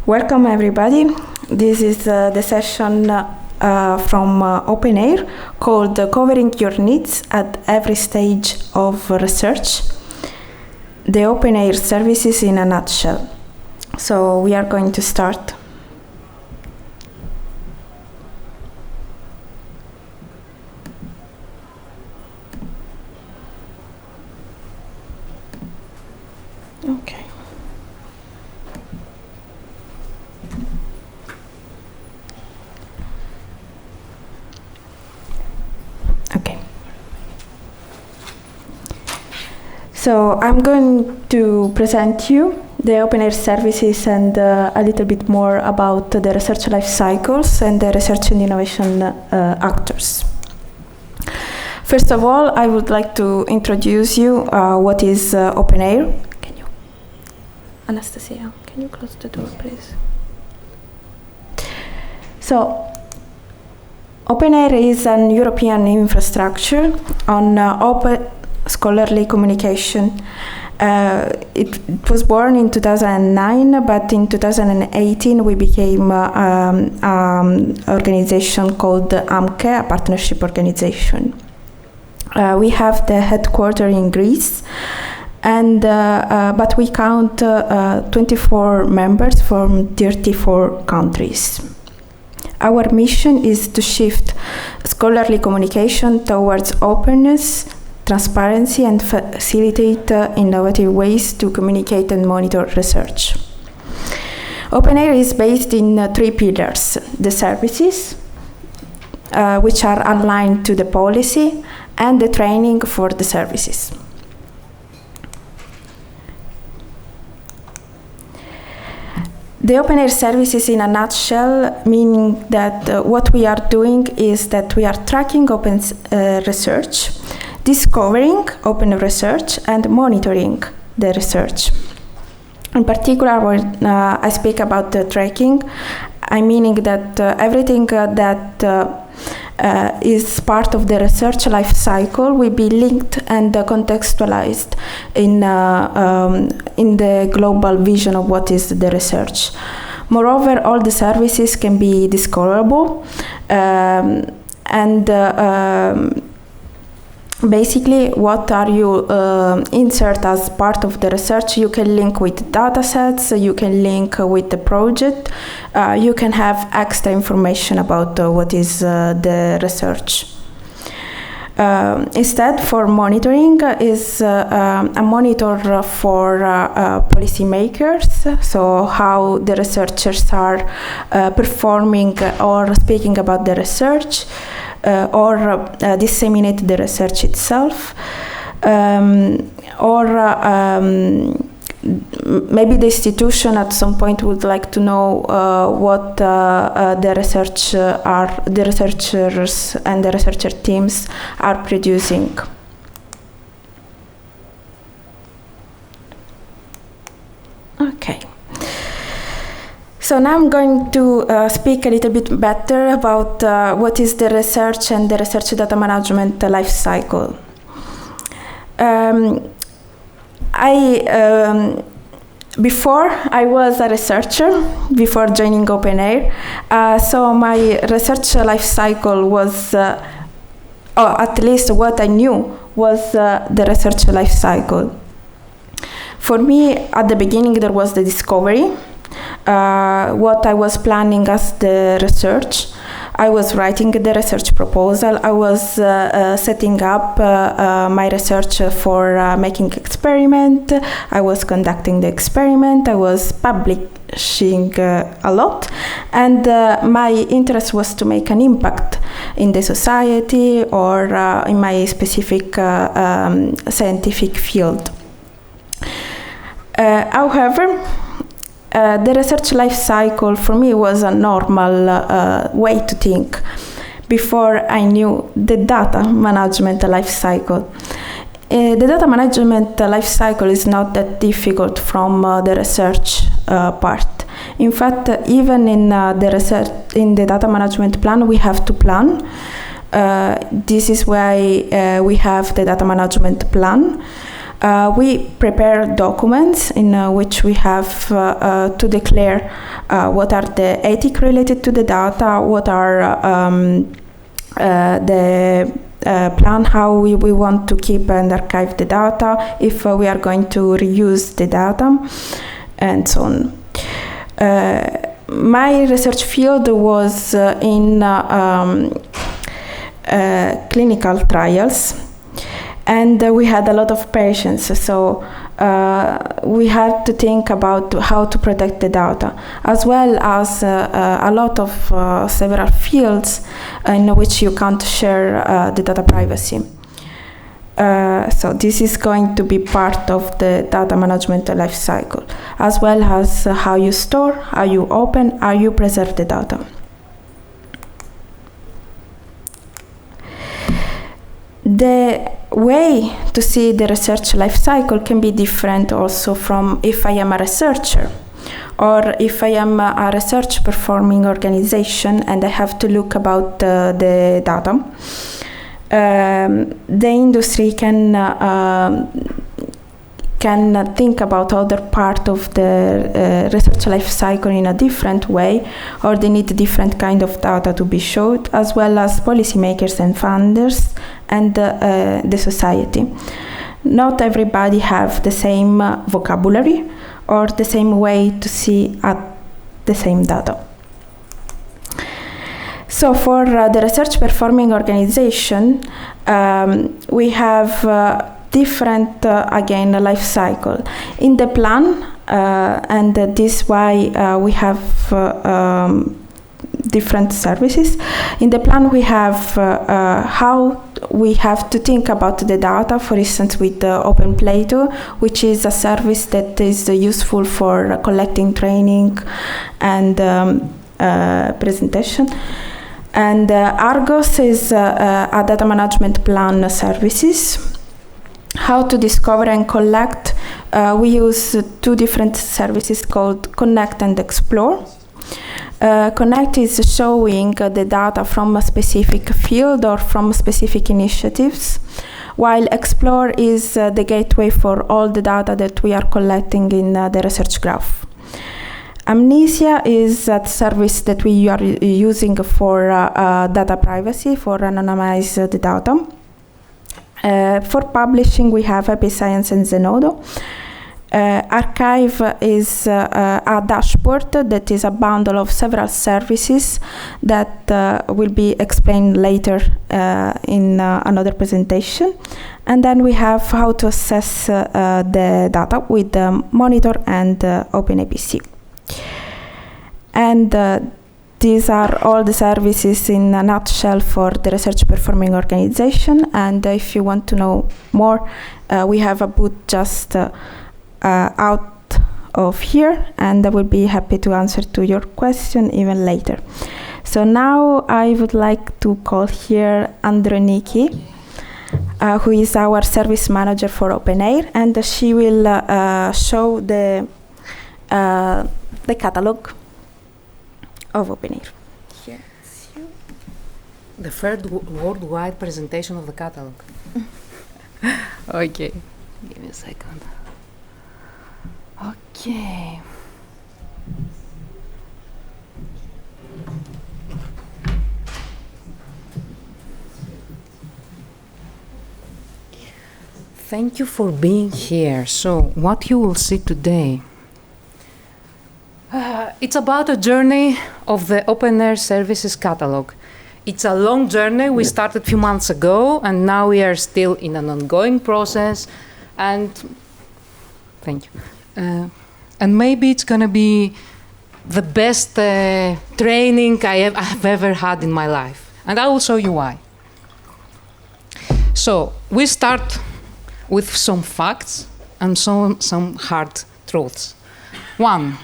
Welcome everybody. This is the session from OpenAIRE called Covering Your Needs at Every Stage of Research. The OpenAIRE Services in a nutshell. So we are going to start. Okay. So I'm going to present you the OpenAIRE services and a little bit more about the research life cycles and the research and innovation actors. First of all, I would like to introduce you what is OpenAIRE. Anastasia, can you close the door, please? So, OpenAIRE is an European infrastructure on open scholarly communication. It was born in 2009, but in 2018 we became an organization called AMCE, a partnership organization. We have the headquarters in Greece, and but we count 24 members from 34 countries. Our mission is to shift scholarly communication towards openness, transparency, and facilitate innovative ways to communicate and monitor research. OpenAIRE is based in 3 pillars: the services, which are aligned to the policy, and the training for the services. The OpenAIRE services in a nutshell, meaning that what we are doing is that we are tracking open research, discovering open research, and monitoring the research. In particular, when I speak about the tracking, I'm meaning that everything that is part of the research life cycle will be linked and contextualized in the global vision of what is the research. Moreover, all the services can be discoverable and basically, what are you insert as part of the research? You can link with data sets, you can link with the project, you can have extra information about what is the research. Instead, for monitoring is a monitor for policymakers, so how the researchers are performing or speaking about the research, or disseminate the research itself, or maybe the institution at some point would like to know what the researchers and the researcher teams are producing. Okay. So now I'm going to speak a little bit better about what is the research and the research data management life cycle. Before I was a researcher, before joining OpenAIRE, so my research life cycle was, or at least what I knew was the research life cycle. For me, at the beginning, there was the discovery. What I was planning as the research. I was writing the research proposal. I was setting up my research for making experiment. I was conducting the experiment. I was publishing a lot. And my interest was to make an impact in the society or in my specific scientific field. However, the research life cycle for me was a normal way to think before I knew the data management life cycle. The data management life cycle is not that difficult from the research part. In fact, even in the data management plan, we have to plan. This is why we have the data management plan. We prepare documents in which we have to declare what are the ethics related to the data, what are the plan how we want to keep and archive the data, if we are going to reuse the data, and so on. My research field was in clinical trials, and we had a lot of patients, so we had to think about how to protect the data, as well as a lot of several fields in which you can't share the data privacy. So this is going to be part of the data management life cycle, as well as how you store, how you open, how you preserve the data. The way to see the research life cycle can be different also from if I am a researcher, or if I am a research performing organization and I have to look about the data. The industry can think about other part of the research life cycle in a different way, or they need different kind of data to be showed, as well as policymakers and funders and the society. Not everybody have the same vocabulary or the same way to see at the same data. So for the research performing organization, we have different, again, life cycle. In the plan, and this why we have different services. In the plan we have how we have to think about the data, for instance with OpenPlato, which is a service that is useful for collecting training and presentation. And Argos is a data management plan services. How to discover and collect. We use two different services called Connect and Explore. Connect is showing the data from a specific field or from specific initiatives, while Explore is the gateway for all the data that we are collecting in the research graph. Amnesia is a service that we are using for data privacy, for anonymize the data. For publishing, we have EpiScience and Zenodo. Archive is a dashboard that is a bundle of several services that will be explained later in another presentation. And then we have how to assess the data with Monitor and OpenAPC. And these are all the services in a nutshell for the research performing organization. And if you want to know more, we have a booth just out of here, and I will be happy to answer to your question even later. So now I would like to call here Androniki, who is our service manager for OpenAIRE, and she will show the catalog of OpenAIRE. Yes. The third worldwide presentation of the catalog. Okay, give me a second. Okay. Thank you for being here. So, what you will see today, it's about a journey of the OpenAIRE Services catalog. It's a long journey. We started a few months ago, and now we are still in an ongoing process. And thank you. And maybe it's going to be the best training I've ever had in my life. And I will show you why. So we start with some facts and some hard truths. One,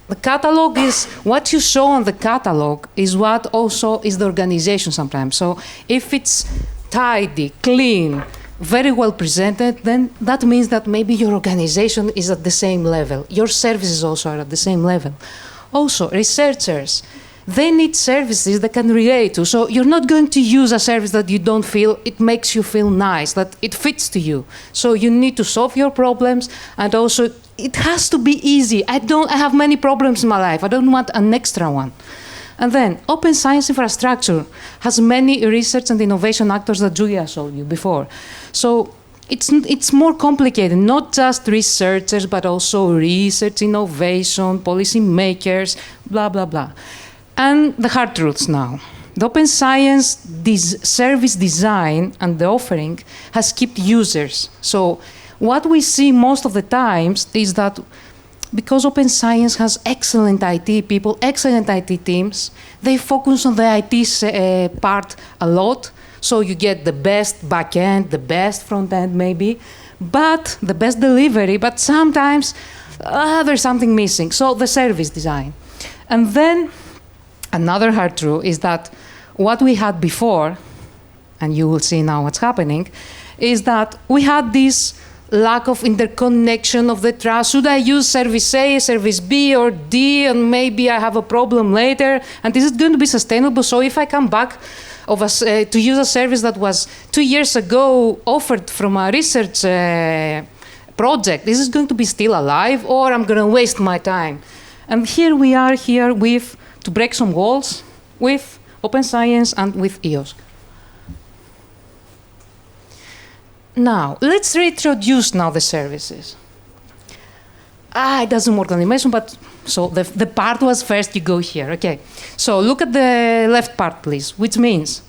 the catalog is, what you show on the catalog is what also is the organization sometimes. So if it's tidy, clean, very well presented, then that means that maybe your organization is at the same level. Your services also are at the same level. Also, researchers, they need services that can relate to. So you're not going to use a service that you don't feel, it makes you feel nice, that it fits to you. So you need to solve your problems, and also it has to be easy. I have many problems in my life. I don't want an extra one. And then open science infrastructure has many research and innovation actors that Julia showed you before. So it's more complicated, not just researchers, but also research, innovation, policy makers, blah, blah, blah. And the hard truths now. The open science service design and the offering has kept users. So what we see most of the times is that because open science has excellent IT people, excellent IT teams, they focus on the IT part a lot. So you get the best back-end, the best front-end maybe, but the best delivery, but sometimes there's something missing. So the service design. And then another hard truth is that what we had before, and you will see now what's happening, is that we had this lack of interconnection of the trust. Should I use service A, service B, or D, and maybe I have a problem later? And is it going to be sustainable? So if I come back to use a service that was 2 years ago offered from a research project, is it going to be still alive, or I'm going to waste my time? And here we are to break some walls with open science and with EOSC. Now, let's reintroduce now the services. It doesn't work on animation, but so the part was first, you go here, okay. So look at the left part, please, which means,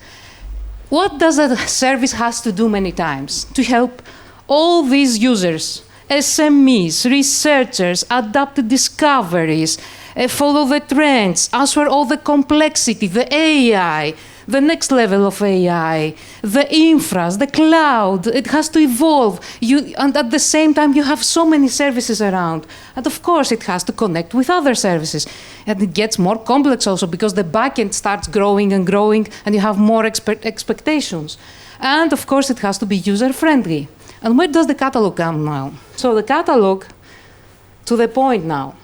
what does a service has to do many times? To help all these users, SMEs, researchers, adapt discoveries, follow the trends, answer all the complexity, the AI, the next level of AI, the infras, the cloud, it has to evolve. And at the same time, you have so many services around. And of course, it has to connect with other services. And it gets more complex also because the backend starts growing and growing, and you have more expectations. And of course, it has to be user-friendly. And where does the catalog come now? So the catalog, to the point now.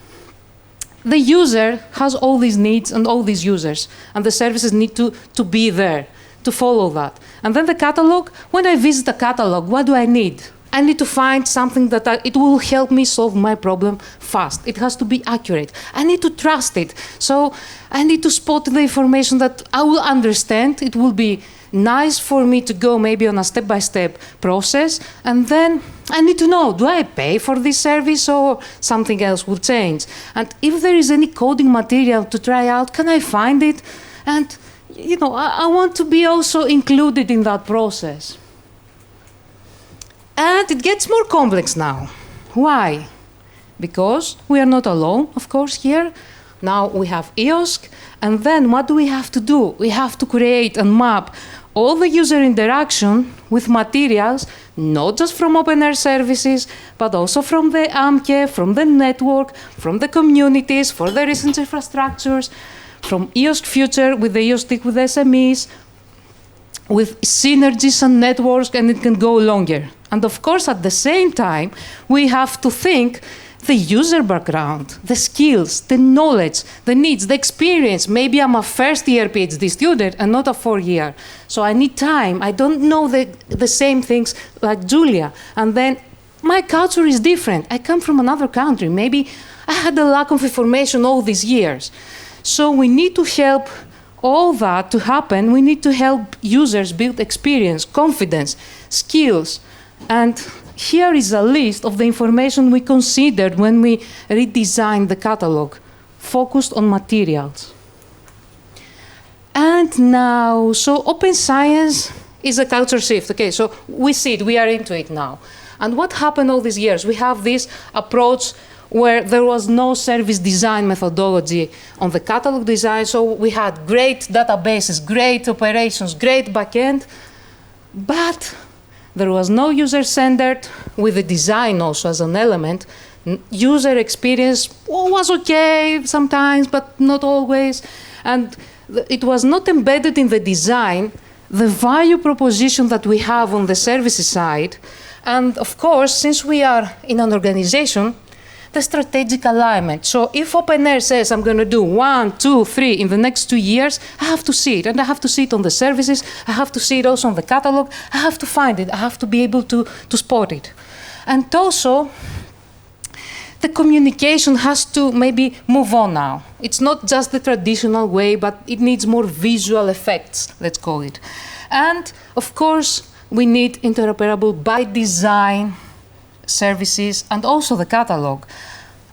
The user has all these needs and all these users, and the services need to be there, to follow that. And then the catalog, when I visit the catalog, what do I need? I need to find something that it will help me solve my problem fast. It has to be accurate. I need to trust it. So I need to spot the information that I will understand. It will be nice for me to go maybe on a step-by-step process, and then I need to know, do I pay for this service or something else will change? And if there is any coding material to try out, can I find it? And I want to be also included in that process. And it gets more complex now. Why? Because we are not alone, of course, here. Now we have EOSC, and then what do we have to do? We have to create and map all the user interaction with materials, not just from OpenAIRE Services, but also from the AMKE, from the network, from the communities, for the research infrastructures, from EOSC Future with the EOSC with SMEs, with synergies and networks, and it can go longer. And of course, at the same time, we have to think the user background, the skills, the knowledge, the needs, the experience. Maybe I'm a first-year PhD student and not a 4-year. So I need time. I don't know the same things like Julia. And then my culture is different. I come from another country. Maybe I had a lack of information all these years. So we need to help all that to happen. We need to help users build experience, confidence, skills, and here is a list of the information we considered when we redesigned the catalog, focused on materials. And now, so open science is a culture shift. Okay, so we see it, we are into it now. And what happened all these years? We have this approach where there was no service design methodology on the catalog design, so we had great databases, great operations, great backend, but there was no user-centered, with the design also as an element. User experience was okay sometimes, but not always. And it was not embedded in the design, the value proposition that we have on the services side. And of course, since we are in an organization, the strategic alignment. So if OpenAIRE says I'm going to do 1, 2, 3 in the next 2 years, I have to see it. And I have to see it on the services. I have to see it also on the catalog. I have to find it. I have to be able to spot it. And also, the communication has to maybe move on now. It's not just the traditional way, but it needs more visual effects, let's call it. And of course, we need interoperable by design services and also the catalog.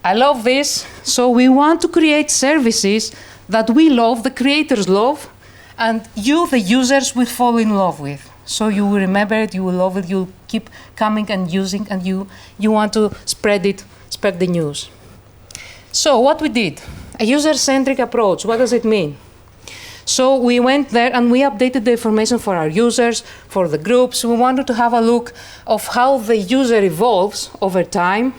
I love this. So we want to create services that we love, the creators love, and you, the users, will fall in love with. So you will remember it, you will love it, you'll keep coming and using, and you want to spread it, spread the news. So what we did, a user-centric approach, what does it mean? So we went there and we updated the information for our users, for the groups. We wanted to have a look of how the user evolves over time,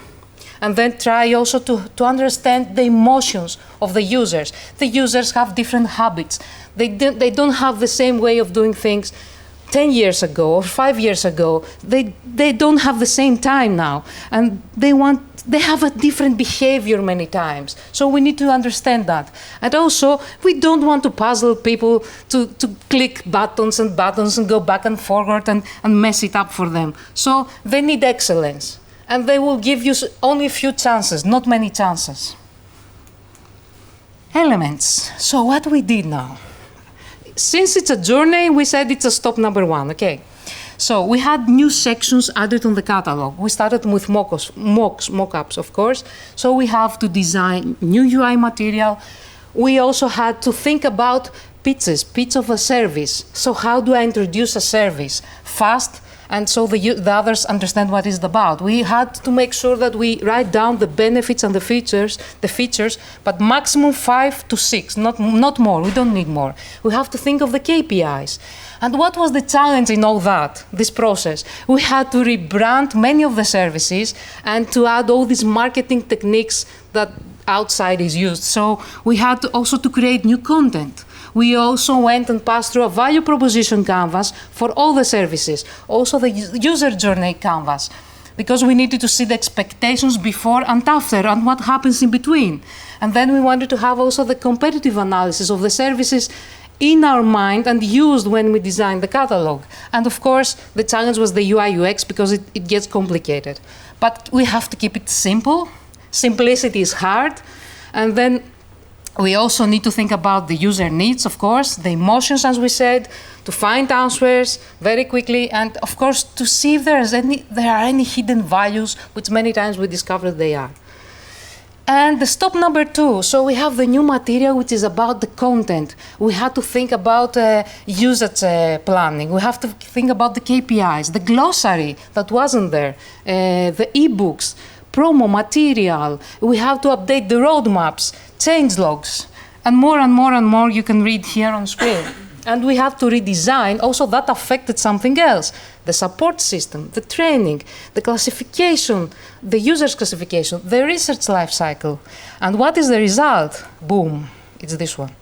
and then try also to understand the emotions of the users. The users have different habits. They don't have the same way of doing things 10 years ago or 5 years ago. They don't have the same time now, and they have a different behavior many times. So we need to understand that. And also, we don't want to puzzle people to click buttons and go back and forward and mess it up for them. So they need excellence. And they will give you only a few chances, not many chances. Elements. So what we did now? Since it's a journey, we said it's a stop number 1, okay? So we had new sections added on the catalog. We started with mock-ups, of course. So we have to design new UI material. We also had to think about pitch of a service. So how do I introduce a service fast, and so the others understand what it's about? We had to make sure that we write down the benefits and the features, but maximum 5 to 6, not more. We don't need more. We have to think of the KPIs. And what was the challenge in all that, this process? We had to rebrand many of the services and to add all these marketing techniques that outside is used. So we had to also to create new content. We also went and passed through a value proposition canvas for all the services, also the user journey canvas, because we needed to see the expectations before and after and what happens in between. And then we wanted to have also the competitive analysis of the services in our mind and used when we designed the catalog. And of course, the challenge was the UI UX because it gets complicated. But we have to keep it simple. Simplicity is hard. And then we also need to think about the user needs, of course, the emotions, as we said, to find answers very quickly, and of course, to see if there are any hidden values, which many times we discover they are. And the stop number 2, so we have the new material, which is about the content. We had to think about usage planning. We have to think about the KPIs, the glossary that wasn't there, the ebooks, promo material. We have to update the roadmaps, change logs, and more you can read here on screen. And we have to redesign, also that affected something else, the support system, the training, the classification, the user's classification, the research lifecycle. And what is the result? Boom, it's this one.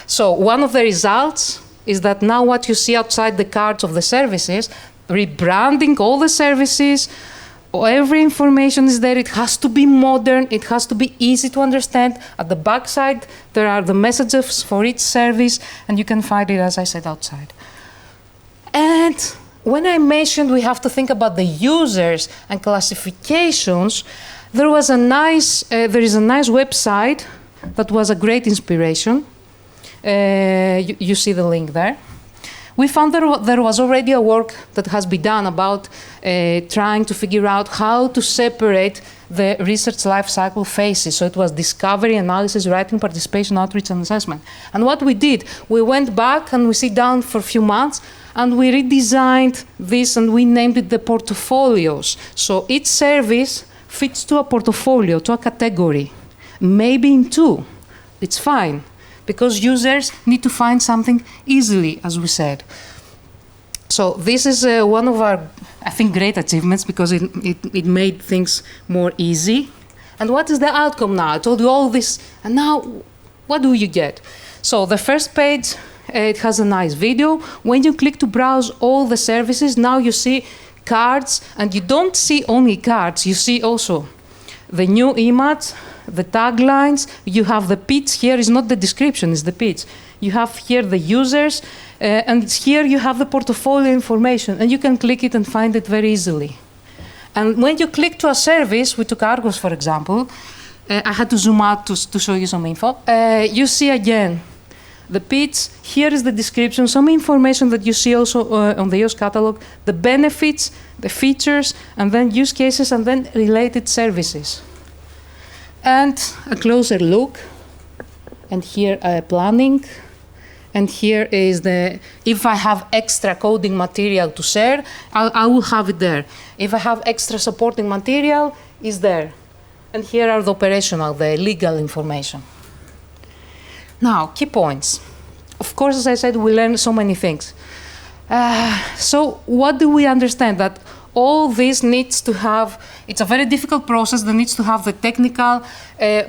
So one of the results is that now what you see outside the cards of the services, rebranding all the services, every information is there. It has to be modern. It has to be easy to understand. At the back side, there are the messages for each service, and you can find it, as I said, outside. And when I mentioned we have to think about the users and classifications, there is a nice website that was a great inspiration. You see the link there. We found there was already a work that has been done about trying to figure out how to separate the research lifecycle phases. So it was discovery, analysis, writing, participation, outreach, and assessment. And what we did, we went back and we sit down for a few months and we redesigned this and we named it the portfolios. So each service fits to a portfolio, to a category, maybe in 2. It's fine, because users need to find something easily, as we said. So this is one of our, I think, great achievements, because it made things more easy. And what is the outcome now? I told you all this, and now what do you get? So the first page, it has a nice video. When you click to browse all the services, now you see cards, and you don't see only cards, you see also the new image, the taglines. You have the pitch here. Is not the description, it's the pitch. You have here the users, and here you have the portfolio information, and you can click it and find it very easily. And when you click to a service, we took Argos, for example. I had to zoom out to show you some info. You see again the pitch. Here is the description, some information that you see also on the EOSC catalog, the benefits, the features, and then use cases, and then related services. And a closer look. And here planning. And here is if I have extra coding material to share, I will have it there. If I have extra supporting material, it's there. And here are the operational, the legal information. Now, key points. Of course, as I said, we learn so many things. So what do we understand? That all this needs to have, it's a very difficult process that needs to have the technical,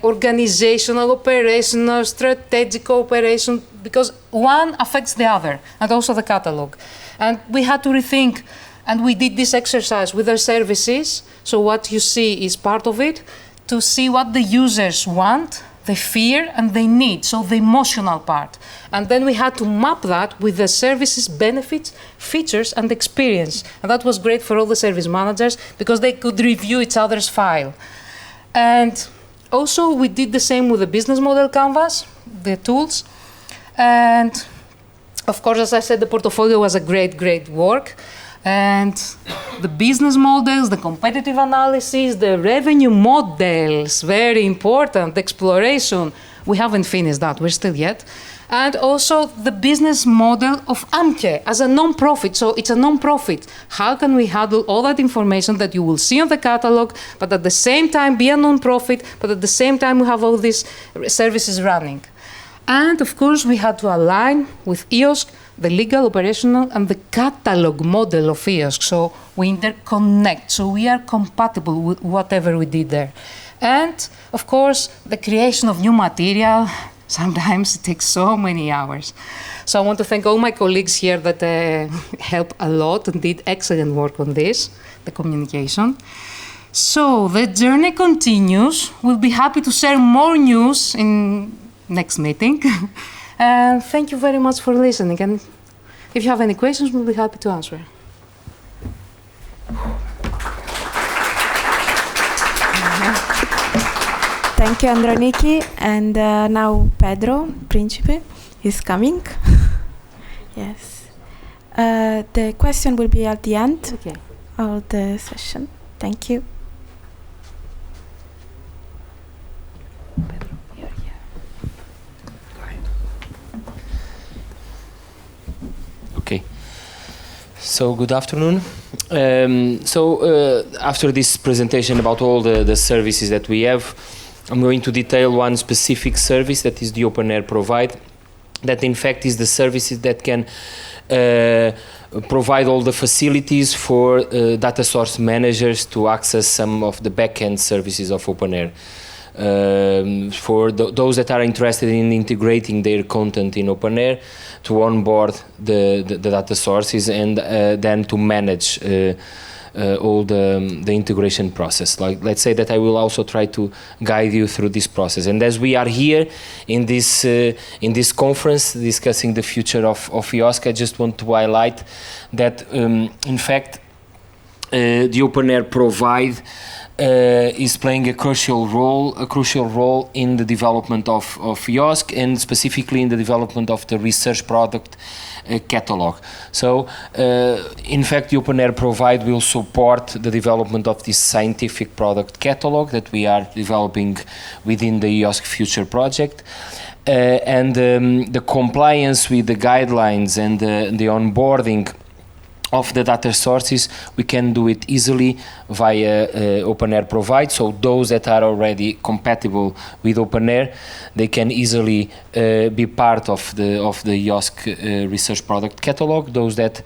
organizational, operational, strategic cooperation, because one affects the other, and also the catalog. And we had to rethink, and we did this exercise with our services. So what you see is part of it, to see what the users want, they fear, and they need, so the emotional part. And then we had to map that with the services, benefits, features, and experience. And that was great for all the service managers, because they could review each other's file. And also, we did the same with the business model canvas, the tools. And of course, as I said, the portfolio was a great, great work. And the business models, the competitive analysis, the revenue models, very important, exploration. We haven't finished that, we're still yet. And also the business model of AMKE as a non-profit. So it's a non-profit. How can we handle all that information that you will see on the catalog, but at the same time be a non-profit, but at the same time we have all these services running. And of course, we had to align with EOSC, the legal, operational, and the catalog model of EOSC. So we interconnect, so we are compatible with whatever we did there. And of course, the creation of new material, sometimes it takes so many hours. So I want to thank all my colleagues here that helped a lot and did excellent work on this, the communication. So the journey continues. We'll be happy to share more news in next meeting. And thank you very much for listening. And if you have any questions, we'll be happy to answer. Thank you, Androniki. And now Pedro Principe is coming. Yes. The question will be at the end of the session. Thank you. Pedro, you're here. Go ahead. Okay. So good afternoon. After this presentation about all the services that we have, I'm going to detail one specific service, that is the OpenAIRE Provide, that in fact is the services that can provide all the facilities for data source managers to access some of the back-end services of OpenAIRE. For those that are interested in integrating their content in OpenAIRE, to onboard the data sources and then to manage all the integration process. Like, let's say that I will also try to guide you through this process. And as we are here in this conference discussing the future of EOSC, I just want to highlight that in fact the OpenAIRE Provide is playing a crucial role in the development of EOSC, and specifically in the development of the research product catalog. So, in fact, the OpenAIRE Provide will support the development of this scientific product catalog that we are developing within the EOSC Future project. And the compliance with the guidelines and the onboarding of the data sources, we can do it easily via OpenAIRE Provide. So those that are already compatible with OpenAIRE, they can easily be part of the EOSC research product catalog. Those that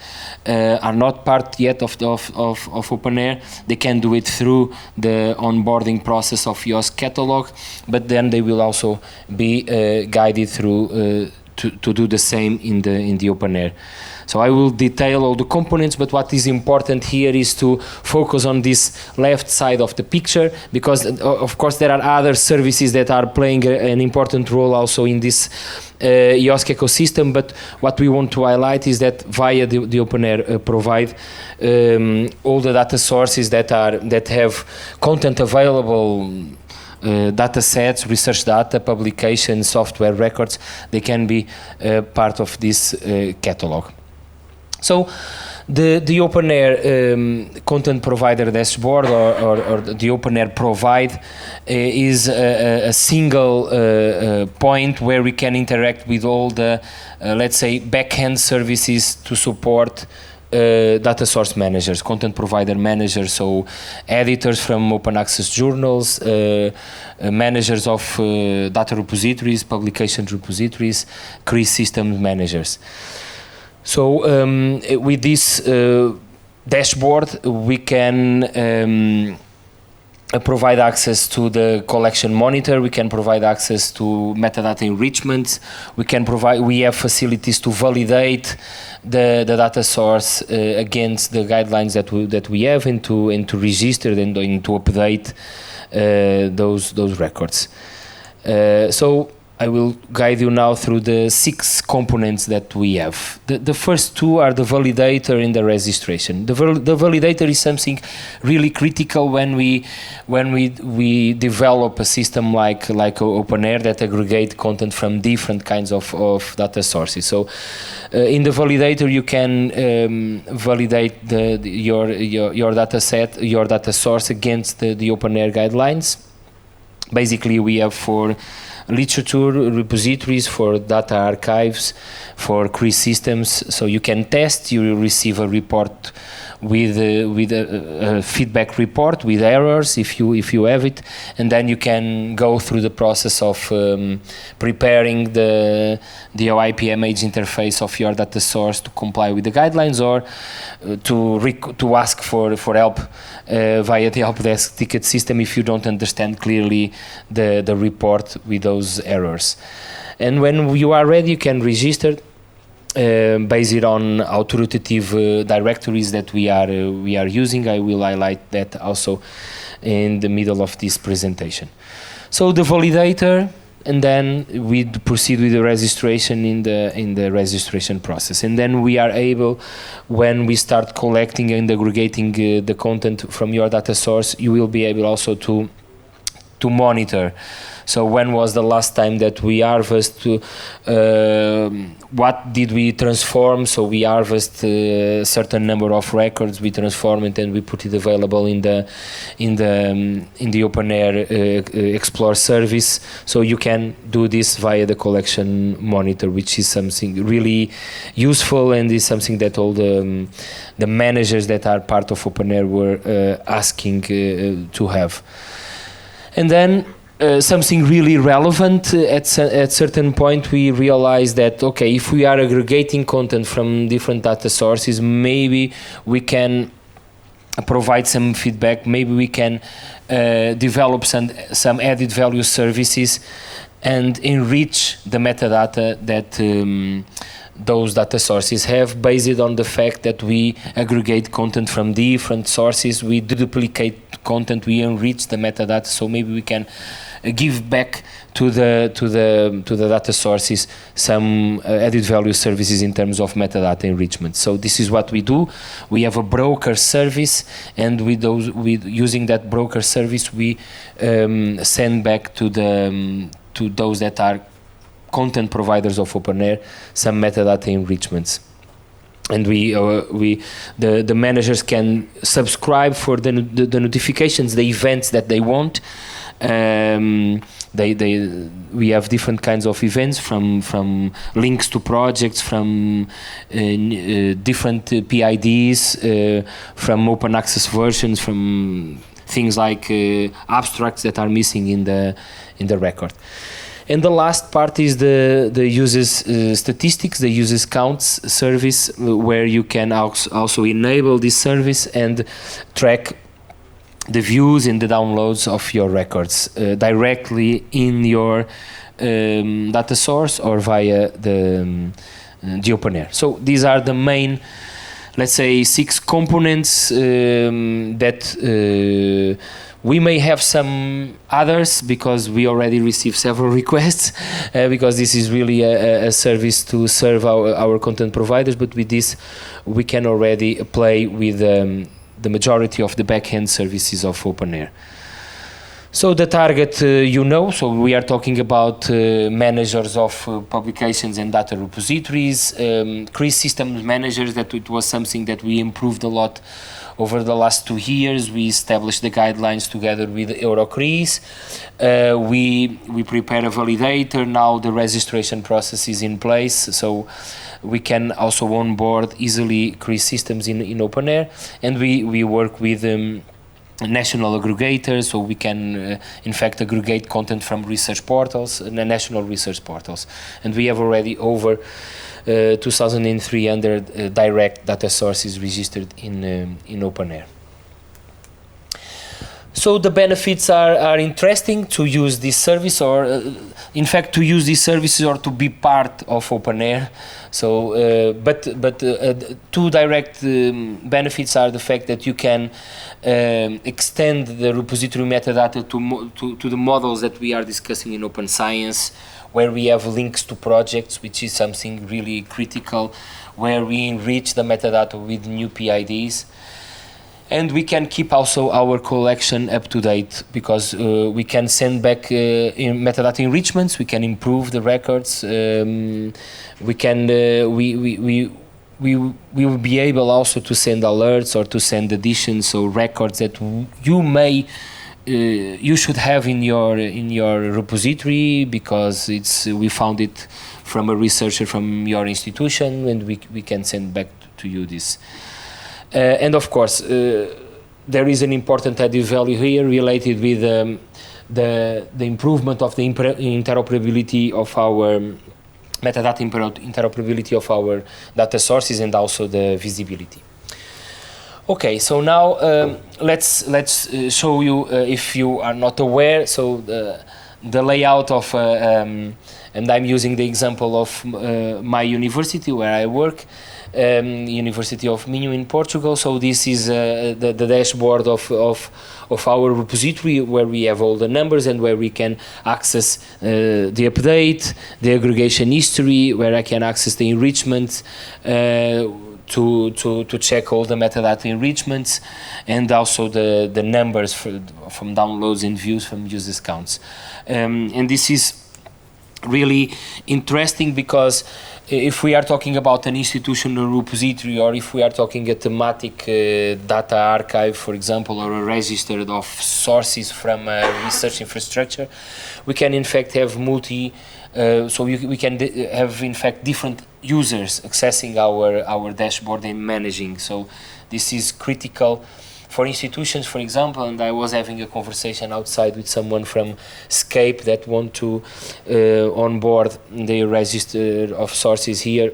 are not part yet of OpenAIRE, they can do it through the onboarding process of EOSC catalog, but then they will also be guided through to do the same in the OpenAIRE. So I will detail all the components, but what is important here is to focus on this left side of the picture, because of course there are other services that are playing an important role also in this EOSC ecosystem, but what we want to highlight is that via the OpenAIRE Provide, all the data sources that have content available, data sets, research data, publications, software records, they can be part of this catalog. So the OpenAIRE Content Provider Dashboard or the OpenAIRE Provide is a single point where we can interact with all the, let's say, back-end services to support data source managers, content provider managers, so editors from open access journals, managers of data repositories, publication repositories, CRIS system managers. So with this dashboard, we can provide access to the collection monitor, we can provide access to metadata enrichment, we have facilities to validate the data source against the guidelines that we have, and to register and to update those records. So I will guide you now through the 6 components that we have. The first 2 are the validator and the registration. The validator is something really critical when we develop a system like OpenAIRE that aggregate content from different kinds of data sources. So in the validator you can validate your data set, your data source against the OpenAIRE guidelines. Basically we have for literature repositories, for data archives, for CRIS systems. So you can test, you will receive a report with a feedback report with errors if you have it, and then you can go through the process of preparing the OIPMH interface of your data source to comply with the guidelines, or to ask for help via the help desk ticket system if you don't understand clearly the report with those errors. And when you are ready, you can register based on authoritative directories that we are using. I will highlight that also in the middle of this presentation. So the validator, and then we proceed with the registration in the registration process. And then we are able, when we start collecting and aggregating the content from your data source, you will be able also to monitor. So when was the last time that we harvest? What did we transform? So we harvest a certain number of records, we transform it, and we put it available in the OpenAIRE Explore service. So you can do this via the collection monitor, which is something really useful, and is something that all the managers that are part of OpenAIRE were asking to have. And then something really relevant, at certain point we realize that, okay, if we are aggregating content from different data sources, maybe we can provide some feedback, maybe we can develop some added value services and enrich the metadata that those data sources have, based on the fact that we aggregate content from different sources, we deduplicate content, we enrich the metadata, so maybe we can give back to the data sources some added value services in terms of metadata enrichment. So this is what we do. We have a broker service, and with using that broker service, we send back to those that are content providers of OpenAIRE some metadata enrichments. And the managers can subscribe for the notifications, the events that they want. We have different kinds of events, from links to projects, from different PIDs, from open access versions, from things like abstracts that are missing in the record. And the last part is the users statistics, the users counts service, where you can also enable this service and track the views and the downloads of your records directly in your data source or via the OpenAIRE. So these are the main, let's say, 6 components that we may have some others because we already received several requests because this is really a service to serve our content providers, but with this we can already play with the majority of the back-end services of OpenAIRE. So the target, so we are talking about managers of publications and data repositories, CRIS systems managers, that it was something that we improved a lot over the last 2 years. We established the guidelines together with EuroCRIS. We prepare a validator. Now the registration process is in place, so we can also onboard easily CRIS systems in OpenAIRE, and we work with national aggregators, so we can in fact aggregate content from research portals, national research portals, and we have already over 2,300 direct data sources registered in OpenAIRE. So the benefits are interesting to use this service, or in fact to use these services or to be part of OpenAIRE. So, but 2 direct benefits are the fact that you can extend the repository metadata to the models that we are discussing in Open Science, where we have links to projects, which is something really critical, where we enrich the metadata with new PIDs. And we can keep also our collection up to date because we can send back in metadata enrichments. We can improve the records. We can we will be able also to send alerts or to send additions or records that you should have in your repository because we found it from a researcher from your institution, and we can send back to you this. And of course, there is an important added value here related with the improvement of the interoperability of our metadata interoperability of our data sources and also the visibility. Okay, so now let's show you if you are not aware. So the layout of and I'm using the example of my university where I work. University of Minho in Portugal. So this is the dashboard of our repository where we have all the numbers and where we can access the update, the aggregation history, where I can access the enrichment to check all the metadata enrichments, and also the numbers from downloads and views from users counts. And this is really interesting because if we are talking about an institutional repository, or if we are talking a thematic data archive, for example, or a register of sources from a research infrastructure, we can in fact have we can have in fact different users accessing our dashboard and managing. So this is critical for institutions, for example, and I was having a conversation outside with someone from Scape that want to onboard the register of sources here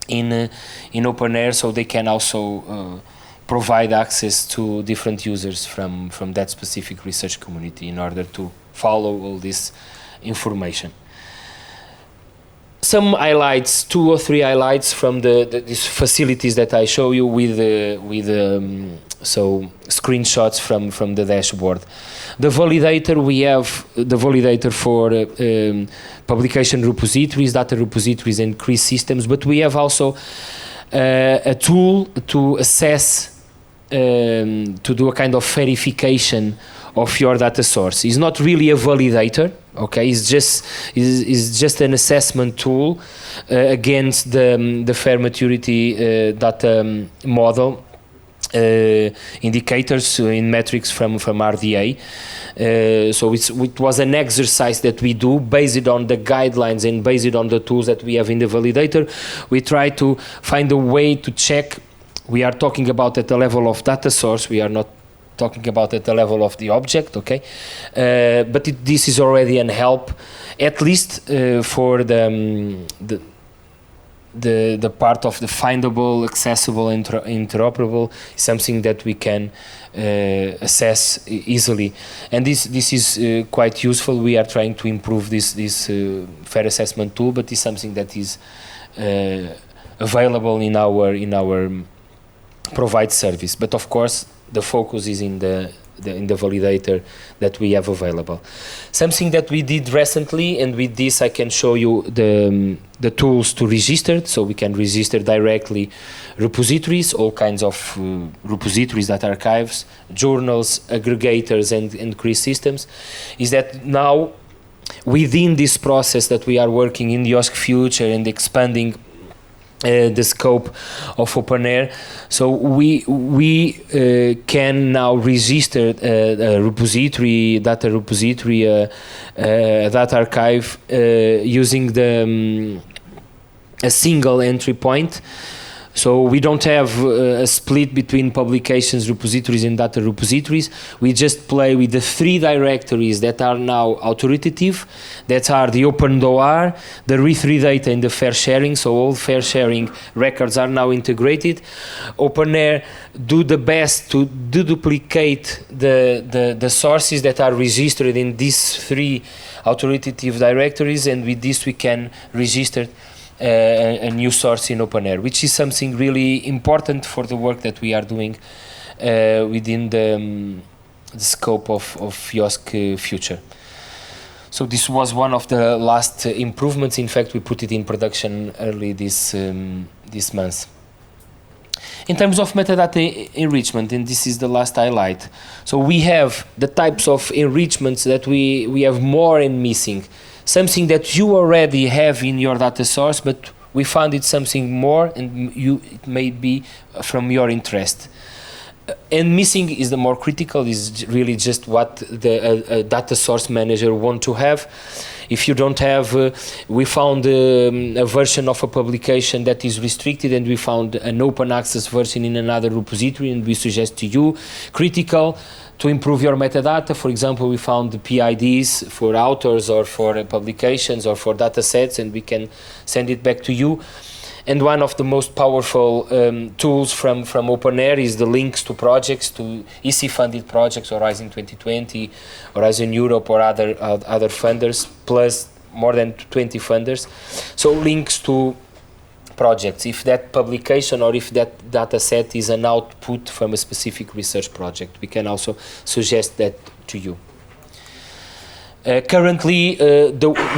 in OpenAIRE, so they can also provide access to different users from that specific research community in order to follow all this information. Some highlights, 2 or 3 highlights from these facilities that I show you with so screenshots from the dashboard. The validator, we have the validator for publication repositories, data repositories, and CRIS systems, but we have also a tool to assess, to do a kind of verification of your data source. It's not really a validator, okay? It's just an assessment tool against the fair maturity data model indicators in metrics from RDA. So it was an exercise that we do based on the guidelines and based on the tools that we have in the validator. We try to find a way to check. We are talking about at the level of data source. We are not talking about at the level of the object, okay? But this is already an help, at least for the part of the findable, accessible, interoperable is something that we can assess easily, and this is quite useful. We are trying to improve this fair assessment tool, but it's something that is available in our Provide service. But of course, the focus is in the validator that we have available. Something that we did recently, and with this I can show you the tools to register, so we can register directly repositories, all kinds of repositories, data archives, journals, aggregators, and query systems, is that now within this process that we are working in the EOSC Future and expanding the scope of OpenAIRE, so we can now register a repository, data repository, data archive using a single entry point. So we don't have a split between publications, repositories, and data repositories. We just play with the 3 directories that are now authoritative, that are the OpenAIRE, the re3data, and the fair sharing. So all fair sharing records are now integrated. OpenAIRE do the best to deduplicate the sources that are registered in these 3 authoritative directories, and with this we can register a new source in OpenAIRE, which is something really important for the work that we are doing within the scope of EOSC Future. So this was one of the last improvements. In fact, we put it in production early this month. In terms of metadata enrichment, and this is the last highlight, so we have the types of enrichments that we have more and missing. Something that you already have in your data source, but we found it something more, and it may be from your interest. And missing is the more critical, is really just what the data source manager want to have. If you don't have, we found a version of a publication that is restricted, and we found an open access version in another repository, and we suggest to you critical to improve your metadata. For example, we found the PIDs for authors or for publications or for data sets, and we can send it back to you. And one of the most powerful tools from OpenAIRE is the links to projects, to EC-funded projects, Horizon 2020, Horizon Europe, or other funders, plus more than 20 funders. So links to projects, if that publication or if that data set is an output from a specific research project, we can also suggest that to you. Currently,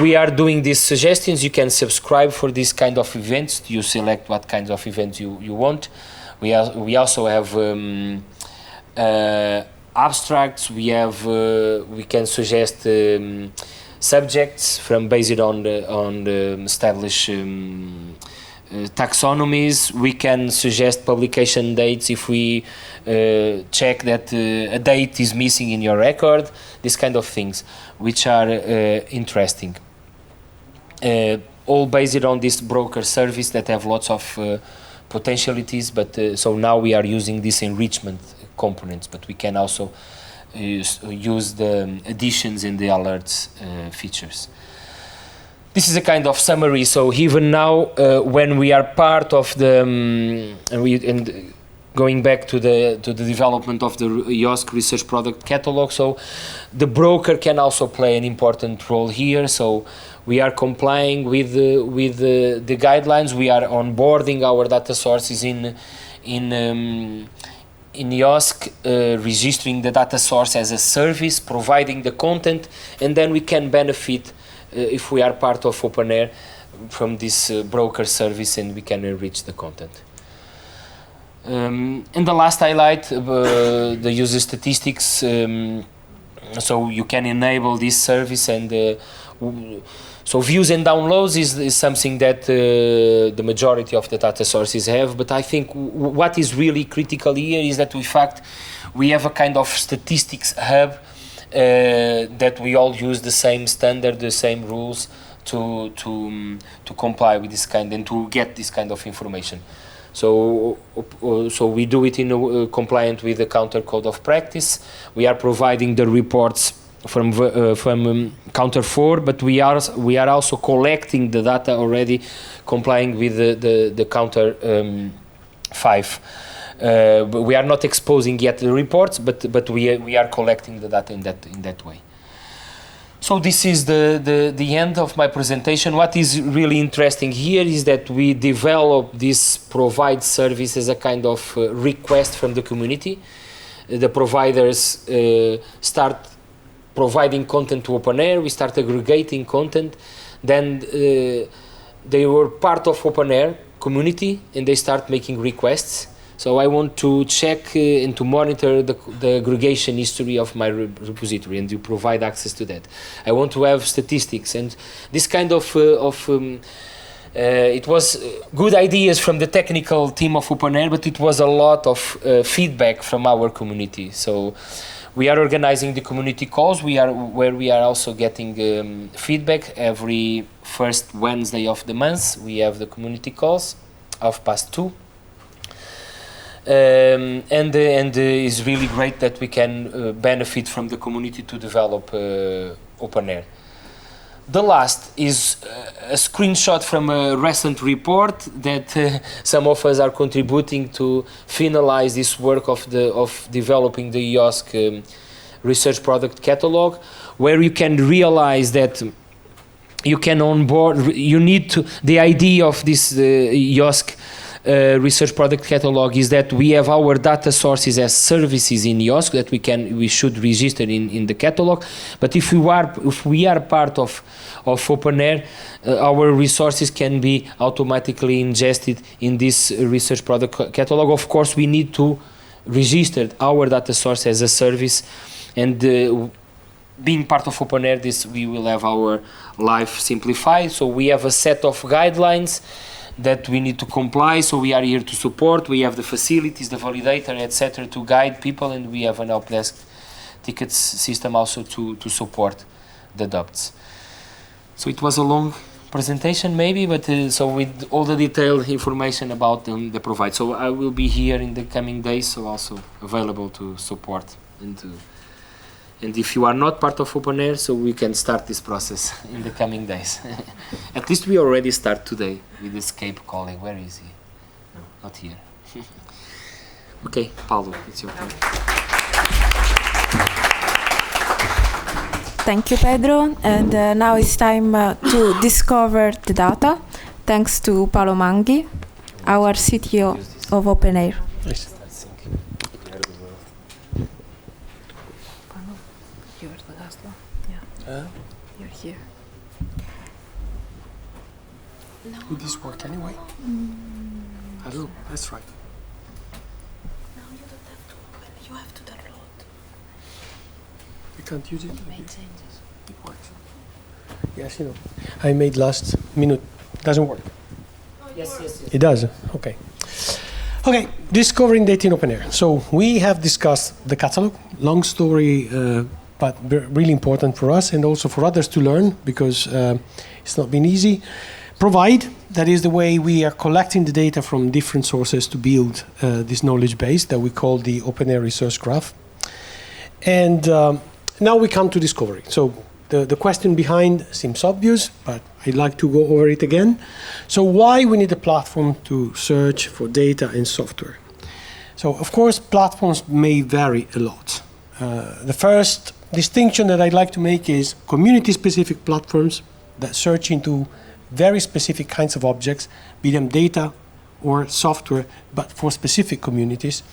we are doing these suggestions. You can subscribe for this kind of events. You select what kinds of events you want. We also have abstracts. We can suggest subjects based on the established taxonomies. We can suggest publication dates if we check that a date is missing in your record, these kind of things, which are interesting. All based on this broker service that have lots of potentialities, but so now we are using these enrichment components, but we can also use the additions and the alerts features. This is a kind of summary. So even now, when we are part of the going back to the development of the EOSC research product catalog, so the broker can also play an important role here. So we are complying with the guidelines. We are onboarding our data sources in EOSC, registering the data source as a service, providing the content, and then we can benefit if we are part of OpenAIRE from this broker service, and we can enrich the content. And the last highlight, the user statistics. So you can enable this service, and so views and downloads is something that the majority of the data sources have. But I think what is really critical here is that in fact we have a kind of statistics hub. That we all use the same standard, the same rules to comply with this kind and to get this kind of information. So we do it in compliant with the Counter Code of Practice. We are providing the reports counter 4, but we are also collecting the data already, complying with the counter 5. But we are not exposing yet the reports, but we are collecting the data in that way. So this is the end of my presentation. What is really interesting here is that we develop this provide service as a kind of request from the community. The providers start providing content to OpenAIRE, we start aggregating content, then they were part of OpenAIRE community and they start making requests. So I want to check and to monitor the aggregation history of my repository, and you provide access to that. I want to have statistics, and this kind of it was good ideas from the technical team of OpenAIRE, but it was a lot of feedback from our community. So we are organizing the community calls. Where we are also getting feedback every first Wednesday of the month. We have the community calls, 2:30. And it's really great that we can benefit from the community to develop OpenAIRE. The last is a screenshot from a recent report that some of us are contributing to finalize this work of developing the EOSC research product catalog, where you can realize that you can onboard. You need to. The idea of this EOSC research product catalog is that we have our data sources as services in EOSC that we should register in the catalog. But if we are part of OpenAIRE, our resources can be automatically ingested in this research product catalog. Of course, we need to register our data source as a service, and being part of OpenAIRE, we will have our life simplified. So we have a set of guidelines that we need to comply, so we are here to support. We have the facilities, the validator, etc., to guide people, and we have an help desk tickets system also to support the adopts. So it was a long presentation maybe, but so with all the detailed information about the provide. So I will be here in the coming days, so also available to support and if you are not part of OpenAIRE, so we can start this process in the coming days. At least we already start today with Escape colleague. Where is he? No, not here. Okay, Paulo, it's your turn. Thank you, Pedro. And now it's time to discover the data, thanks to Paolo Manghi, our CTO of OpenAIRE. Nice. You're here. Would this work anyway? I don't know. Let's try. No, you don't have to open. You have to download. You can't use it? Made changes. It works. Yes, you know. I made last minute. Doesn't work. Yes. It does? Okay. Okay, discovering data in OpenAIRE. So we have discussed the catalog. Long story, but really important for us and also for others to learn, because it's not been easy. Provide, that is the way we are collecting the data from different sources to build this knowledge base that we call the OpenAIRE Research Graph. And now we come to discovery. So the question behind seems obvious, but I'd like to go over it again. So why we need a platform to search for data and software? So of course, platforms may vary a lot. The first distinction that I'd like to make is community-specific platforms that search into very specific kinds of objects, be them data or software, but for specific communities,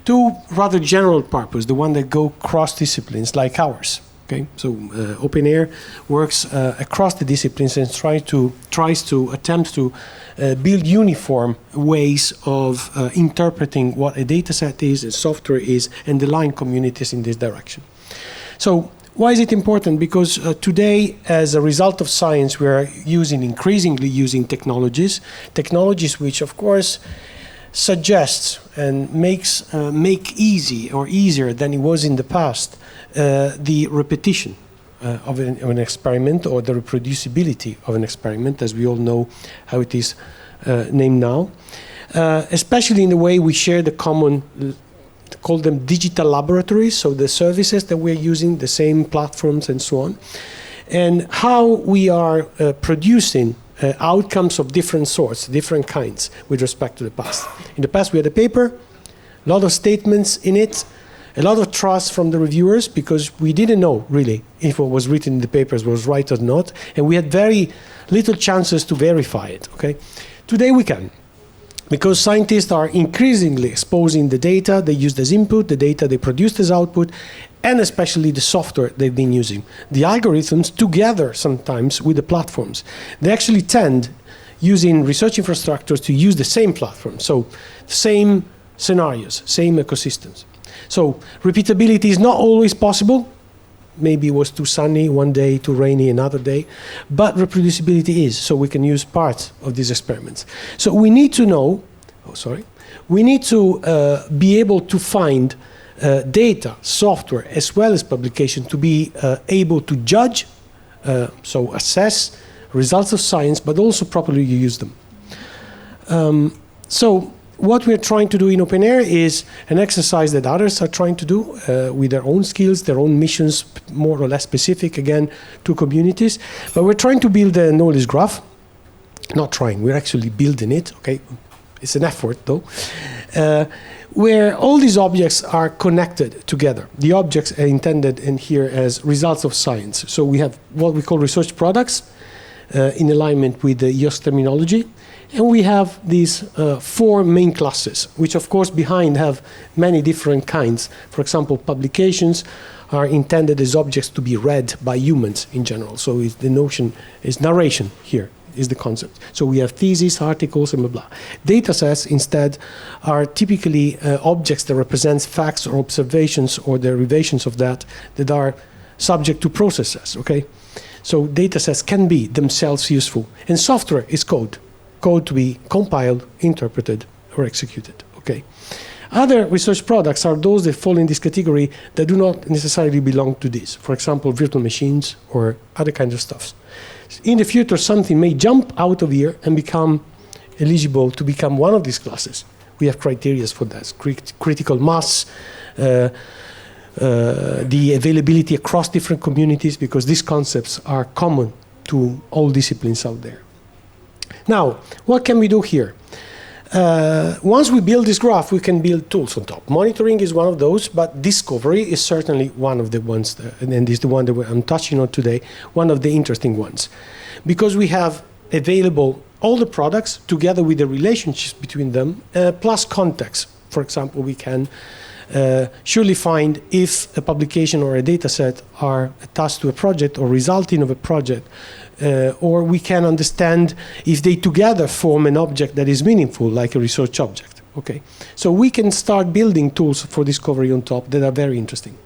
to rather general purpose, the one that go cross disciplines like ours. Okay, so OpenAIRE works across the disciplines and tries to attempt to build uniform ways of interpreting what a data set is, a software is, and align communities in this direction. So why is it important? Because today, as a result of science, we are increasingly using technologies which, of course, suggests and make easier than it was in the past the repetition of an experiment, or the reproducibility of an experiment, as we all know how it is named now, especially in the way we share the common call them digital laboratories, so the services that we're using, the same platforms and so on, and how we are producing outcomes of different sorts, different kinds, with respect to the past. In the past, we had a paper, a lot of statements in it, a lot of trust from the reviewers, because we didn't know, really, if what was written in the papers was right or not, and we had very little chances to verify it, okay? Today we can, because scientists are increasingly exposing the data they used as input, the data they produced as output, and especially the software they've been using. The algorithms together sometimes with the platforms. They actually tend, using research infrastructures, to use the same platform. So same scenarios, same ecosystems. So repeatability is not always possible. Maybe it was too sunny one day, too rainy another day, but reproducibility is, so we can use parts of these experiments. So we need to know, we need to be able to find data, software, as well as publication to be able to judge, so assess results of science, but also properly use them. So what we're trying to do in OpenAIRE is an exercise that others are trying to do with their own skills, their own missions, more or less specific, again, to communities. But we're trying to build a knowledge graph. Not trying, we're actually building it, okay? It's an effort, though. Where all these objects are connected together. The objects are intended in here as results of science. So we have what we call research products in alignment with the EOSC terminology. And we have these 4 main classes, which of course behind have many different kinds. For example, publications are intended as objects to be read by humans in general. So the notion is narration here is the concept. So we have theses, articles, and blah, blah. Data sets instead are typically objects that represent facts or observations or derivations of that are subject to processes, okay? So data sets can be themselves useful. And software is code to be compiled, interpreted, or executed, okay? Other research products are those that fall in this category that do not necessarily belong to this. For example, virtual machines or other kinds of stuff. In the future, something may jump out of here and become eligible to become one of these classes. We have criteria for that, critical mass, the availability across different communities, because these concepts are common to all disciplines out there. Now, what can we do here? Once we build this graph, we can build tools on top. Monitoring is one of those, but discovery is certainly one of the ones, and is the one that I'm touching on today, one of the interesting ones. Because we have available all the products together with the relationships between them, plus context. For example, we can surely find if a publication or a data set are attached to a project or resulting of a project, or we can understand if they together form an object that is meaningful, like a research object. Okay, so we can start building tools for discovery on top that are very interesting.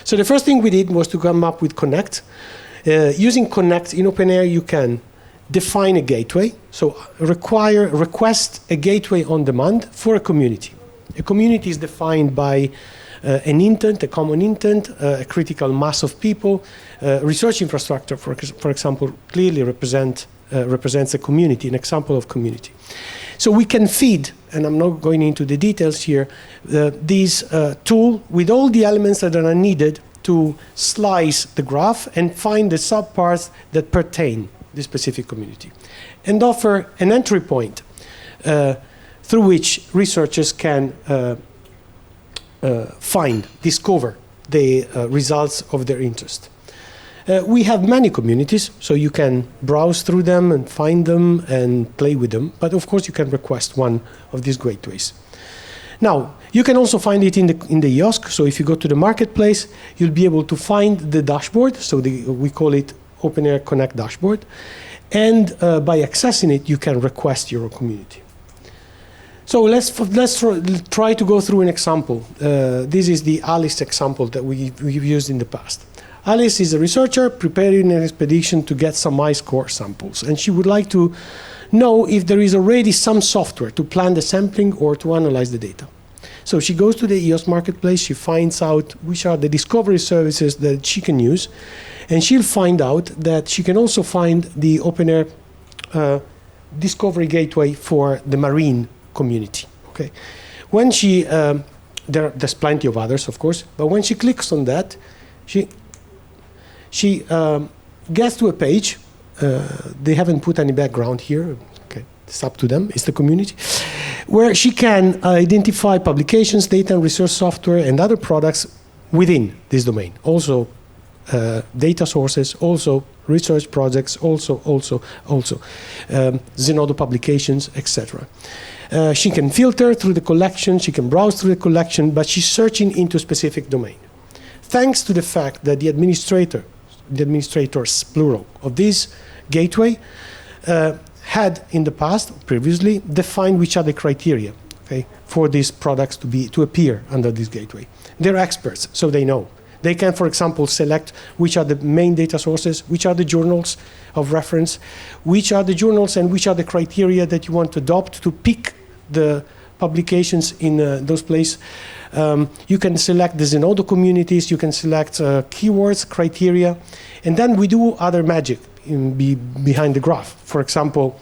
So the first thing we did was to come up with Connect. Using Connect in OpenAIRE, you can define a gateway, so request a gateway on demand for a community. A community is defined by an intent, a common intent, a critical mass of people. Research infrastructure, for example, clearly represents a community, an example of community. So we can feed, and I'm not going into the details here, this tool with all the elements that are needed to slice the graph and find the subparts that pertain to the specific community, and offer an entry point through which researchers can discover the results of their interest. We have many communities, so you can browse through them and find them and play with them, but of course you can request one of these gateways. Now, you can also find it in the EOSC, so if you go to the marketplace, you'll be able to find the dashboard, so we call it OpenAIRE Connect Dashboard, and by accessing it, you can request your community. So let's try to go through an example. This is the Alice example that we've used in the past. Alice is a researcher preparing an expedition to get some ice core samples, and she would like to know if there is already some software to plan the sampling or to analyze the data. So she goes to the EOSC marketplace, she finds out which are the discovery services that she can use, and she'll find out that she can also find the OpenAIRE discovery gateway for the marine community. Okay, when she there's plenty of others, of course, but when she clicks on that, she gets to a page. They haven't put any background here. Okay, it's up to them. It's the community, where she can identify publications, data and research software, and other products within this domain. Also, data sources, also research projects, also Zenodo publications, etc. She can filter through the collection, she can browse through the collection, but she's searching into a specific domain. Thanks to the fact that the administrators, plural, of this gateway had in the past, previously, defined which are the criteria, okay, for these products to appear under this gateway. They're experts, so they know. They can, for example, select which are the main data sources, which are the journals of reference, which are the journals and which are the criteria that you want to adopt to pick the publications in those places. You can select the Zenodo communities, you can select keywords, criteria, and then we do other magic behind the graph. For example,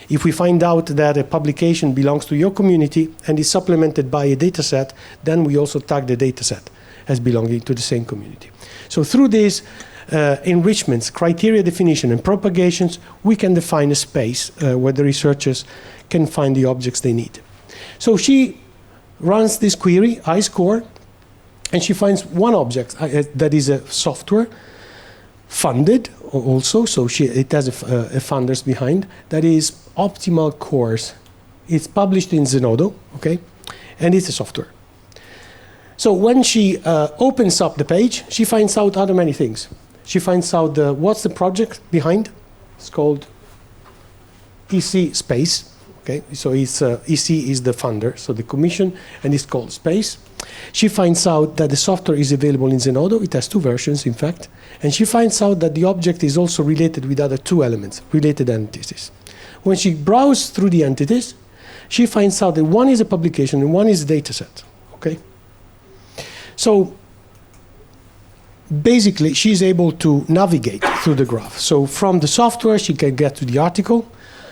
if we find out that a publication belongs to your community and is supplemented by a data set, then we also tag the data set as belonging to the same community. So through these enrichments, criteria definition, and propagations, we can define a space where the researchers can find the objects they need. So she runs this query, iScore, and she finds one object that is a software funded also, so it has a funders behind, that is Optimal Course. It's published in Zenodo, okay, and it's a software. So when she opens up the page, she finds out other many things. She finds out what's the project behind. It's called EC Space. Okay, so it's EC is the funder, so the commission, and it's called Space. She finds out that the software is available in Zenodo. It has 2 versions, in fact. And she finds out that the object is also related with other 2 elements, related entities. When she browses through the entities, she finds out that one is a publication and one is a data set. Okay? So basically, she's able to navigate through the graph. So from the software, she can get to the article,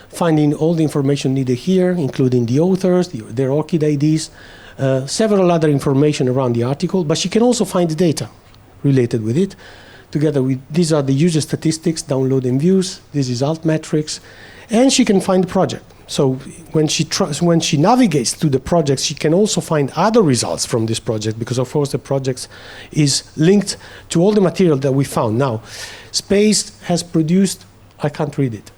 finding all the information needed here, including the authors, their ORCID IDs, several other information around the article, but she can also find the data related with it. Together with, these are the user statistics, download and views, this is alt metrics, and she can find the project. So when she navigates through the projects, she can also find other results from this project, because of course the project is linked to all the material that we found. Now, Space has produced, I can't read it,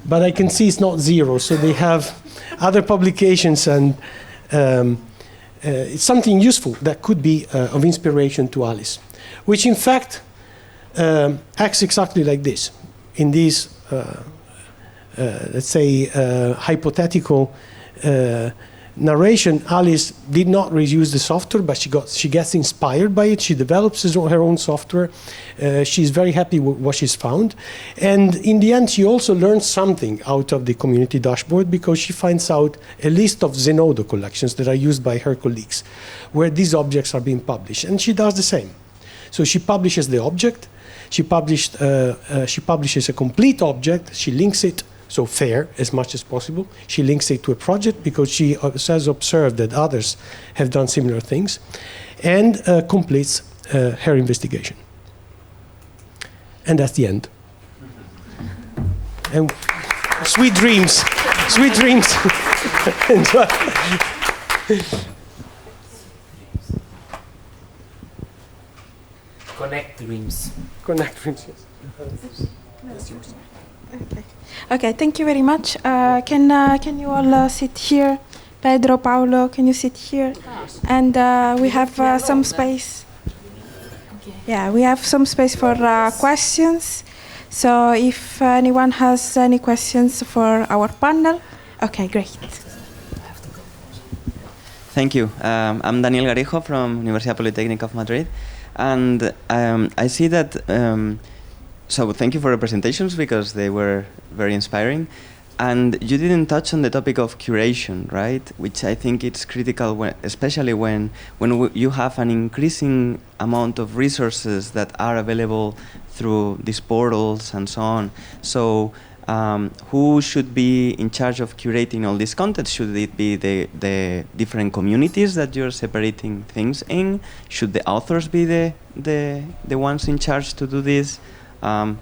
but I can see it's not 0, so they have other publications, and it's something useful that could be of inspiration to Alice, which in fact acts exactly like this. In these, let's say, hypothetical narration, Alice did not reuse the software, but she gets inspired by it. She develops her own software. She's very happy with what she's found. And in the end, she also learns something out of the community dashboard, because she finds out a list of Zenodo collections that are used by her colleagues, where these objects are being published. And she does the same. So she publishes the object. She publishes a complete object. She links it. So fair as much as possible. She links it to a project because she has observed that others have done similar things, and completes her investigation. And that's the end. And sweet dreams, sweet dreams. Connect dreams. Connect dreams, yes. That's yours. Okay. Okay, thank you very much. Can you all sit here? Pedro, Paolo, can you sit here? And we have some space. Yeah, we have some space for questions. So if anyone has any questions for our panel, okay, great. Thank you. I'm Daniel Garijo from Universidad Politécnica of Madrid, and I see that. So thank you for the presentations, because they were very inspiring. And you didn't touch on the topic of curation, right? Which I think it's critical, especially when you have an increasing amount of resources that are available through these portals and so on. So who should be in charge of curating all this content? Should it be the different communities that you're separating things in? Should the authors be the ones in charge to do this? Yeah,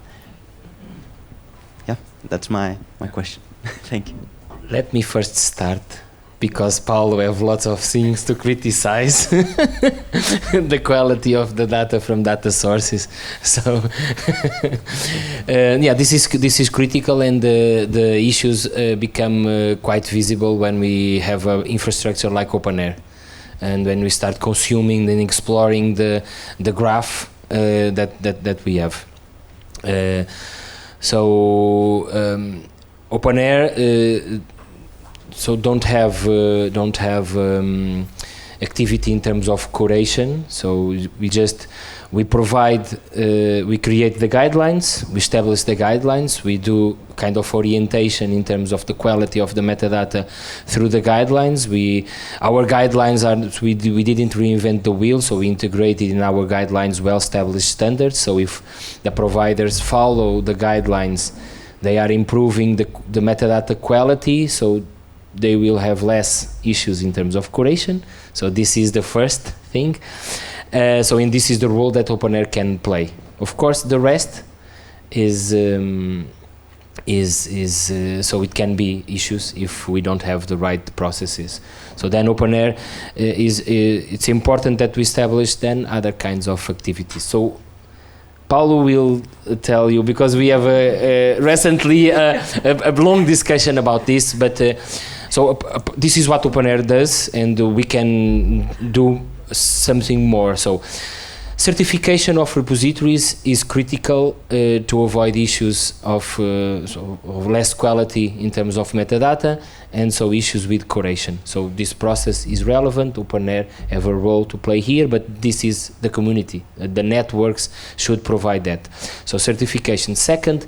that's my question. Thank you. Let me first start, because Paulo have lots of things to criticize the quality of the data from data sources. So yeah, this is critical, and the issues become quite visible when we have an infrastructure like OpenAIRE, and when we start consuming and exploring the graph that we have. OpenAIRE so don't have activity in terms of curation. So we provide, we create the guidelines, we establish the guidelines, we do kind of orientation in terms of the quality of the metadata through the guidelines. Our guidelines are, we didn't reinvent the wheel, so we integrated in our guidelines well-established standards. So if the providers follow the guidelines, they are improving the metadata quality, so they will have less issues in terms of curation. So this is the first thing. And this is the role that OpenAIRE can play. Of course, the rest is so it can be issues if we don't have the right processes. So then OpenAIRE it's important that we establish then other kinds of activities. So Paulo will tell you, because we have recently a long discussion about this, but this is what OpenAIRE does, and we can do something more. So certification of repositories is critical to avoid issues of less quality in terms of metadata, and so issues with curation. So this process is relevant. OpenAIRE have a role to play here, but this is the community. The networks should provide that. So certification. Second,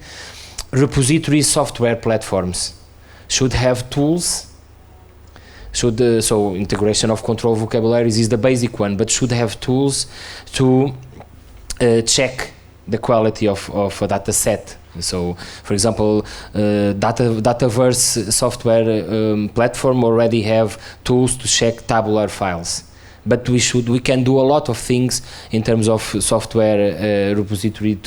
repository software platforms should have tools. So integration of control vocabularies is the basic one, but should have tools to check the quality of a data set. So, for example, Dataverse software platform already have tools to check tabular files. But we can do a lot of things in terms of software repository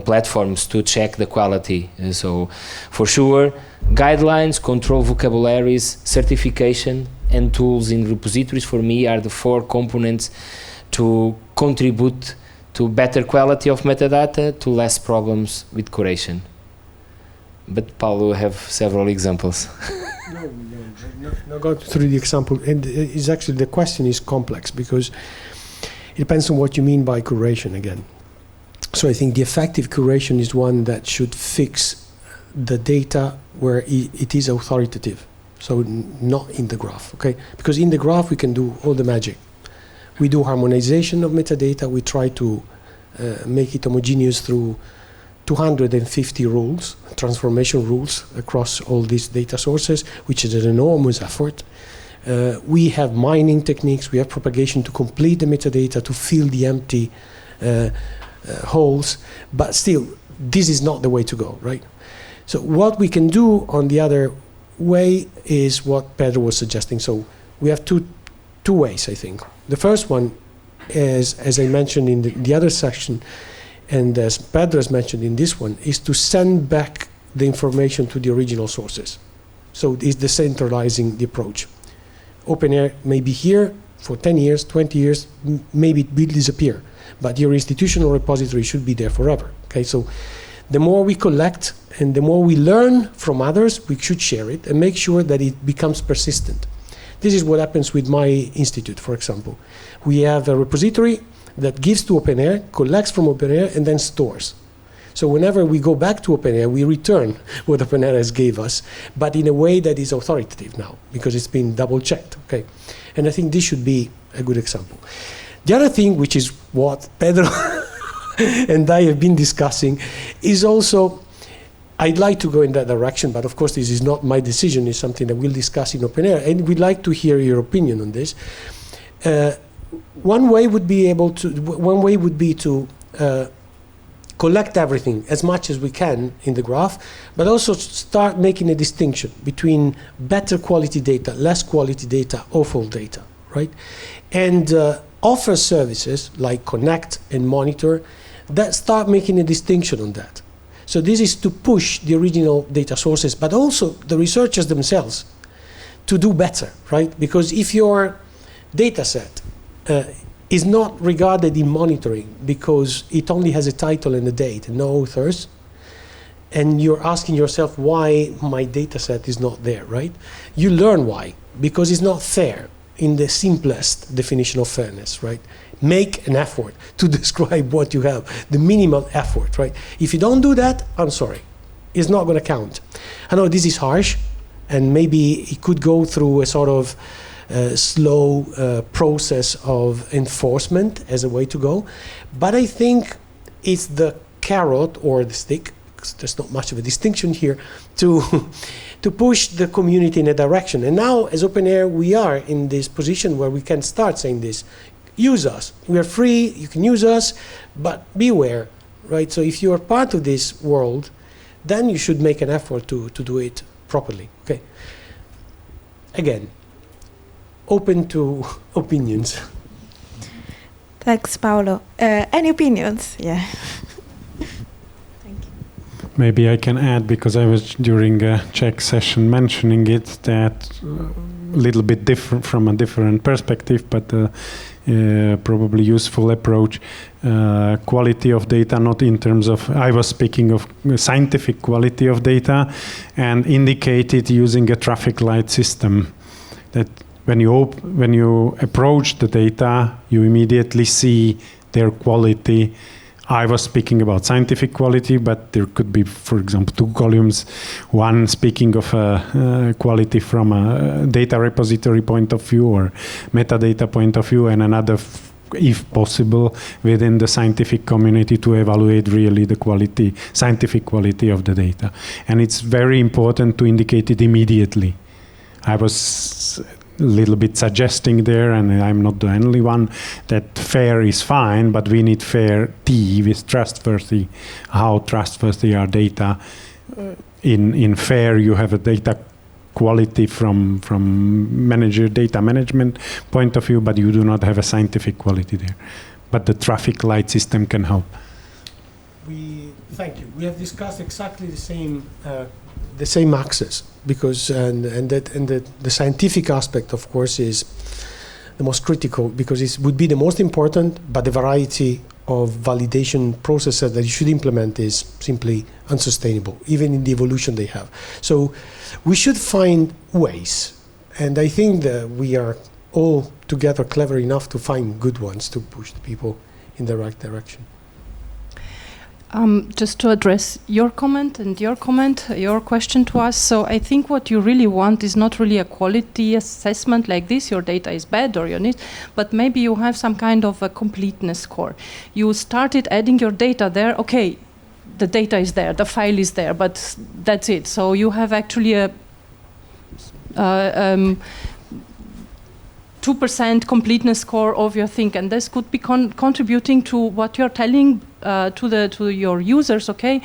platforms to check the quality. So, for sure, guidelines, control vocabularies, certification, and tools in repositories for me are the 4 components to contribute to better quality of metadata, to less problems with curation. But Paulo have several examples. No, go through the example, and it's actually, the question is complex because it depends on what you mean by curation again. So I think the effective curation is one that should fix the data where it is authoritative, so not in the graph, okay? Because in the graph we can do all the magic. We do harmonization of metadata, we try to make it homogeneous through 250 rules, transformation rules across all these data sources, which is an enormous effort. We have mining techniques, we have propagation to complete the metadata, to fill the empty holes, but still, this is not the way to go, right? So what we can do on the other way is what Pedro was suggesting. So we have two ways, I think. The first one is, as I mentioned in the other section, and as Pedro has mentioned in this one, is to send back the information to the original sources. So it's decentralizing the approach. OpenAIRE may be here for 10 years, 20 years, maybe it will disappear, but your institutional repository should be there forever. Okay, so the more we collect and the more we learn from others, we should share it and make sure that it becomes persistent. This is what happens with my institute, for example. We have a repository that gives to OpenAIRE, collects from OpenAIRE, and then stores. So whenever we go back to OpenAIRE, we return what OpenAIRE has gave us, but in a way that is authoritative now, because it's been double-checked, okay? And I think this should be a good example. The other thing, which is what Pedro and I have been discussing, is also, I'd like to go in that direction, but of course this is not my decision, it's something that we'll discuss in OpenAIRE, and we'd like to hear your opinion on this. One way would be to collect everything as much as we can in the graph, but also start making a distinction between better quality data, less quality data, awful data, right? And offer services like connect and monitor that start making a distinction on that. So this is to push the original data sources, but also the researchers themselves to do better, right? Because if your data set is not regarded in monitoring because it only has a title and a date and no authors, and you're asking yourself why my data set is not there, right? You learn why, because it's not fair in the simplest definition of fairness, right? Make an effort to describe what you have, the minimal effort, right? If you don't do that, I'm sorry, it's not going to count. I know this is harsh, and maybe it could go through a sort of slow process of enforcement as a way to go, but I think it's the carrot or the stick, because there's not much of a distinction here, to push the community in a direction. And now, as OpenAIRE, we are in this position where we can start saying this. Use us. We are free, you can use us, but beware, right? So if you are part of this world, then you should make an effort to do it properly, okay? Again, open to opinions. Thanks, Paolo. Any opinions? Yeah. Maybe I can add, because I was during a Czech session mentioning it, that a little bit different from a different perspective, but probably useful approach. Quality of data, not in terms of, I was speaking of scientific quality of data, and indicated using a traffic light system, that when you approach the data, you immediately see their quality. I was speaking about scientific quality, but there could be, for example, two columns, one speaking of quality from a data repository point of view or metadata point of view, and another, if possible, within the scientific community to evaluate really the quality, scientific quality of the data. And it's very important to indicate it immediately. I was a little bit suggesting there, and I'm not the only one, that fair is fine, but we need fair T with trustworthy. How trustworthy are data? In fair, you have a data quality from data management point of view, but you do not have a scientific quality there. But the traffic light system can help. Thank you. We have discussed exactly the same axis, because the scientific aspect, of course, is the most critical, because it would be the most important, but the variety of validation processes that you should implement is simply unsustainable, even in the evolution they have. So we should find ways, and I think that we are all together clever enough to find good ones to push the people in the right direction. Just to address your comment and your question to us. So I think what you really want is not really a quality assessment like this, your data is bad or you need, but maybe you have some kind of a completeness score. You started adding your data there, okay, the data is there, the file is there, but that's it. So you have actually a 2% completeness score of your thing, and this could be contributing to what you're telling to your users. Okay,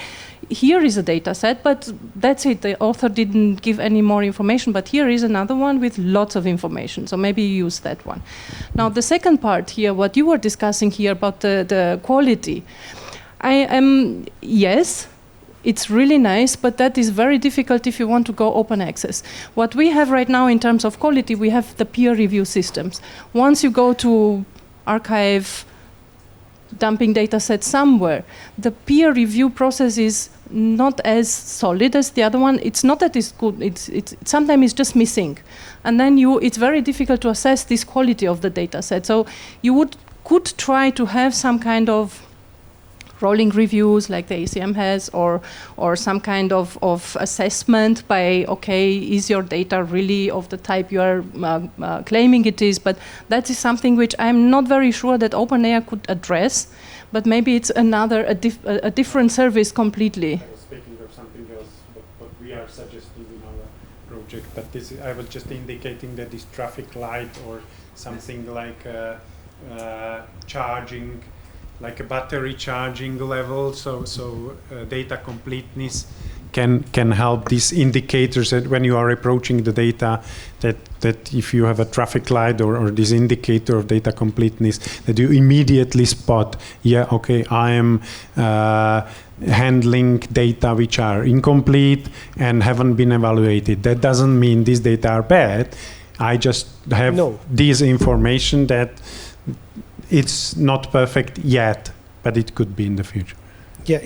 here is a data set, but that's it. The author didn't give any more information, but here is another one with lots of information. So maybe you use that one. Now the second part here, what you were discussing here about the quality, yes. It's really nice, but that is very difficult if you want to go open access. What we have right now in terms of quality, we have the peer review systems. Once you go to archive, dumping data set somewhere, the peer review process is not as solid as the other one. It's not that it's good, it's sometimes it's just missing. And then it's very difficult to assess this quality of the data set. So you could try to have some kind of rolling reviews like the ACM has, or some kind of assessment by, okay, is your data really of the type you are claiming it is? But that is something which I'm not very sure that OpenAIRE could address, but maybe it's a different service completely. I was speaking of something else, what we are suggesting in our project, but I was just indicating that this traffic light or something like charging like a battery charging level, so data completeness can help these indicators that when you are approaching the data, that if you have a traffic light or this indicator of data completeness, that you immediately spot, yeah, okay, I am handling data which are incomplete and haven't been evaluated. That doesn't mean these data are bad. I just have this information that it's not perfect yet, but it could be in the future. Yeah,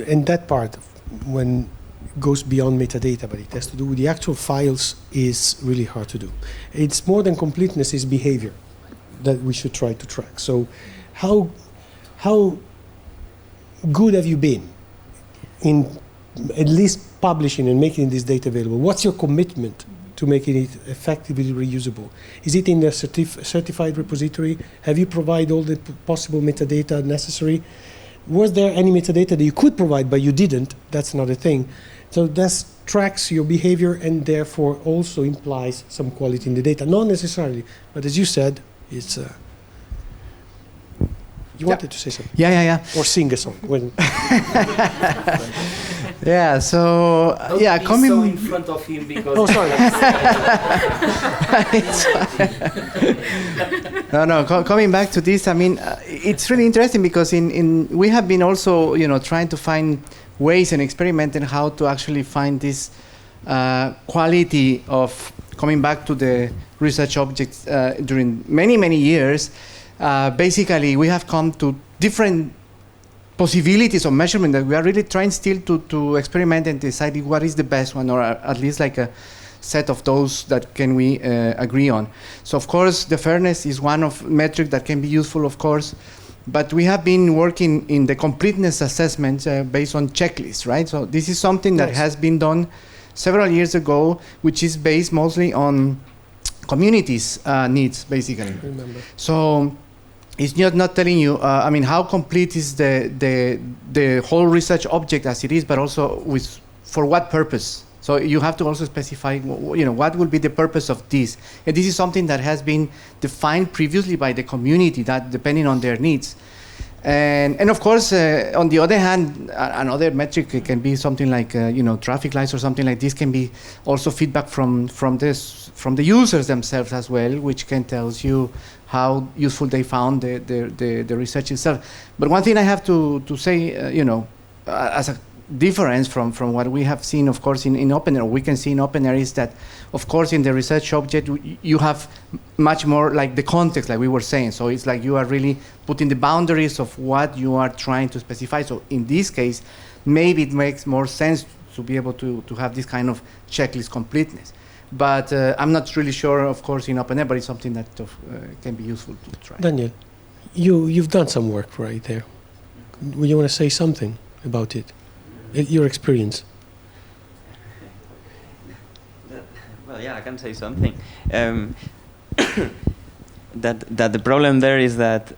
and that part, when goes beyond metadata, but it has to do with the actual files, is really hard to do. It's more than completeness, it's behavior that we should try to track. So how good have you been in at least publishing and making this data available? What's your commitment to making it effectively reusable? Is it in a certified repository? Have you provided all the possible metadata necessary? Was there any metadata that you could provide but you didn't? That's another thing. So that tracks your behavior and therefore also implies some quality in the data. Not necessarily, but as you said, it's... you wanted to say something? Yeah. Or sing a song. Yeah, so Don't be so in front of him because... Oh, sorry. Coming back to this, I mean, it's really interesting because we have been also, trying to find ways and experimenting how to actually find this quality of coming back to the research objects during many, many years. Basically, we have come to different possibilities of measurement that we are really trying still to experiment and decide what is the best one, or at least like a set of those that can we agree on. So of course the fairness is one of metric that can be useful, of course, but we have been working in the completeness assessment based on checklists, right? So this is something that has been done several years ago, which is based mostly on communities' needs, basically. So it's not telling you, I mean, how complete is the whole research object as it is, but also for what purpose. So you have to also specify, what will be the purpose of this. And this is something that has been defined previously by the community, that depending on their needs. And of course, on the other hand, another metric can be something like, traffic lights or something like this can be also feedback from the users themselves as well, which can tell you how useful they found the research itself. But one thing I have to say, as a difference from what we have seen, of course, in OpenAIRE, we can see in OpenAIRE is that, of course, in the research object, you have much more like the context, like we were saying. So it's like you are really putting the boundaries of what you are trying to specify. So in this case, maybe it makes more sense to be able to have this kind of checklist completeness. But I'm not really sure, of course, in OpenAIRE, but it's something that can be useful to try. Daniel, you've done some work right there. Would you want to say something about it? Your experience. Well, yeah, I can say something. That the problem there is that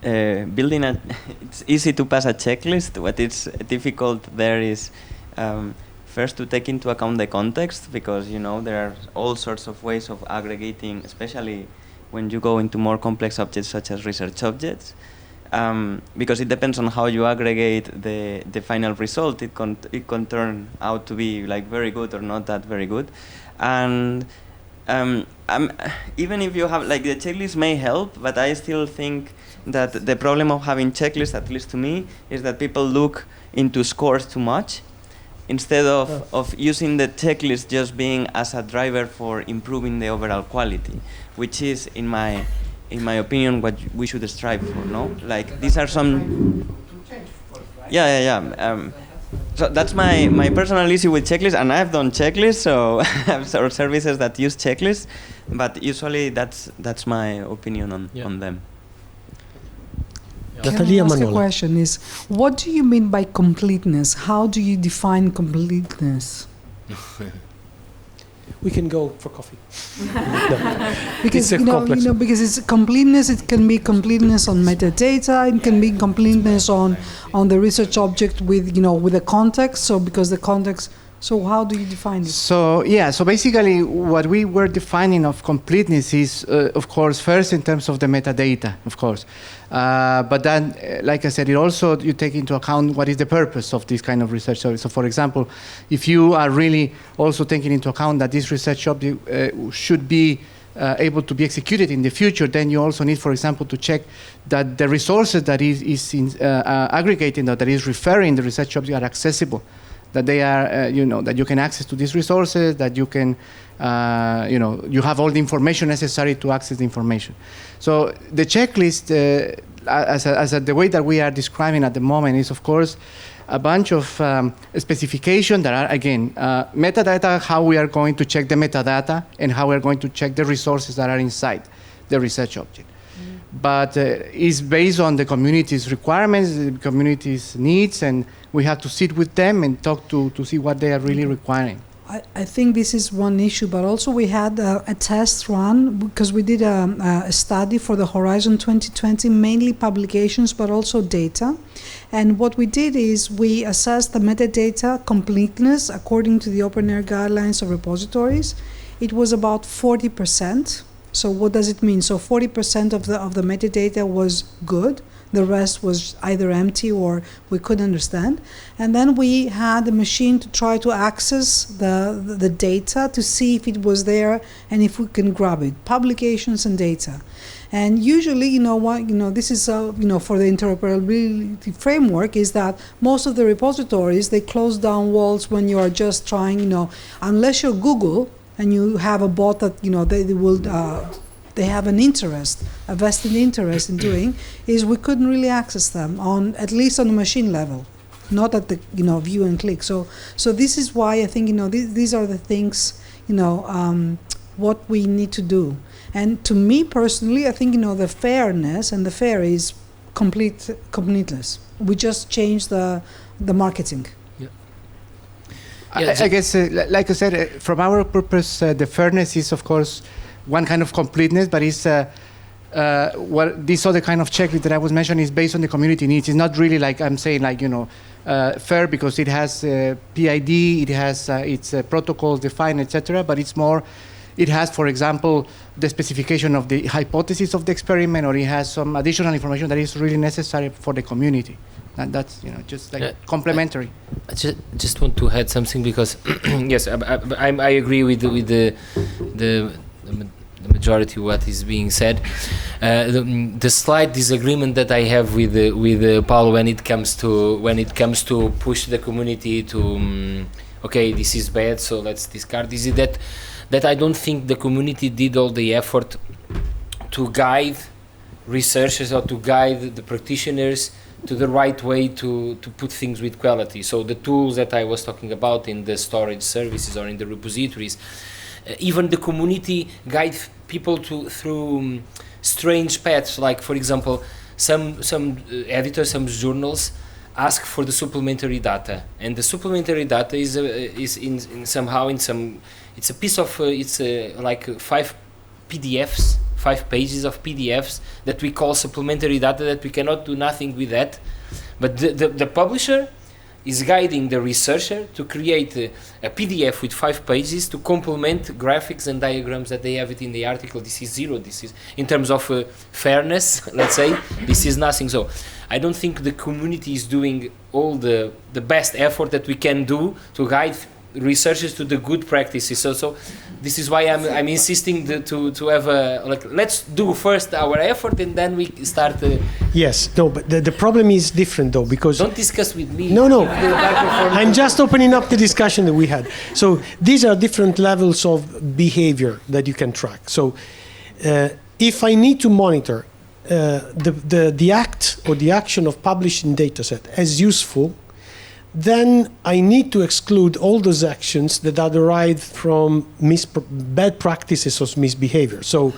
building it's easy to pass a checklist. What is difficult there is first to take into account the context, because there are all sorts of ways of aggregating, especially when you go into more complex objects such as research objects. Because it depends on how you aggregate the final result. It can turn out to be like very good or not that very good. And even if you have, like, the checklist may help, but I still think that the problem of having checklists, at least to me, is that people look into scores too much, instead of using the checklist just being as a driver for improving the overall quality, which is, in my opinion, what we should strive for, no? Like, these are some... Yeah. So that's my personal issue with checklists, and I've done checklists, so I have services that use checklists, but usually that's my opinion on them. Can I ask a question is, what do you mean by completeness? How do you define completeness? We can go for coffee. Because because it's completeness. It can be completeness on metadata. It can be completeness on the research object with with the context. So because the context So how do you define it? So yeah, so basically what we were defining of completeness is, of course, first in terms of the metadata, of course. But then, like I said, it also, you take into account what is the purpose of this kind of research service. So for example, if you are really also taking into account that this research object should be able to be executed in the future, then you also need, for example, to check that the resources that is aggregating or that is referring the research object are accessible, that they are, that you can access to these resources, that you can, you have all the information necessary to access the information. So the checklist, as the way that we are describing at the moment, is of course a bunch of specifications that are, again, metadata, how we are going to check the metadata, and how we are going to check the resources that are inside the research object. But it's based on the community's requirements, the community's needs, and we have to sit with them and talk to see what they are really requiring. I think this is one issue, but also we had a test run because we did a study for the Horizon 2020, mainly publications, but also data. And what we did is we assessed the metadata completeness according to the OpenAIRE guidelines of repositories. It was about 40%. So what does it mean? So 40% of the metadata was good. The rest was either empty or we couldn't understand. And then we had a machine to try to access the data to see if it was there and if we can grab it, publications and data. And usually, this is, for the interoperability framework, is that most of the repositories, they close down walls when you are just trying, unless you're Google and you have a bot that, they have an interest, a vested interest in doing, is we couldn't really access them at least on the machine level, not at the view and click. So this is why I think these are the things what we need to do. And to me personally, I think the fairness and the fair is completeness. We just change the marketing. I guess, like I said, from our purpose, the fairness is, of course, one kind of completeness, but it's this other kind of checklist that I was mentioning is based on the community needs. It's not really like I'm saying, fair because it has PID, it has its protocols defined, etc. But it's more, it has, for example, the specification of the hypothesis of the experiment, or it has some additional information that is really necessary for the community. And that's just complementary. I just want to add something because yes, I agree with the majority of what is being said. The slight disagreement that I have with Paulo when it comes to push the community to okay, this is bad, so let's discard. Is it that I don't think the community did all the effort to guide researchers or to guide the practitioners to the right way to put things with quality. So the tools that I was talking about in the storage services or in the repositories, even the community guides people through strange paths. Like, for example, some editors, some journals ask for the supplementary data, and the supplementary data is it's a piece of like 5 PDFs. 5 pages of PDFs that we call supplementary data, that we cannot do nothing with that. But the publisher is guiding the researcher to create a PDF with 5 pages to complement graphics and diagrams that they have it in the article. This is zero. This is, in terms of fairness, let's say, this is nothing. So I don't think the community is doing all the best effort that we can do to guide researchers to the good practices. So this is why I'm insisting to have let's do first our effort and then we start. Yes, no, but the problem is different though, because don't discuss with me. No. I'm just opening up the discussion that we had. So these are different levels of behavior that you can track. So if I need to monitor the act or the action of publishing dataset as useful, then I need to exclude all those actions that are derived from bad practices or misbehavior. So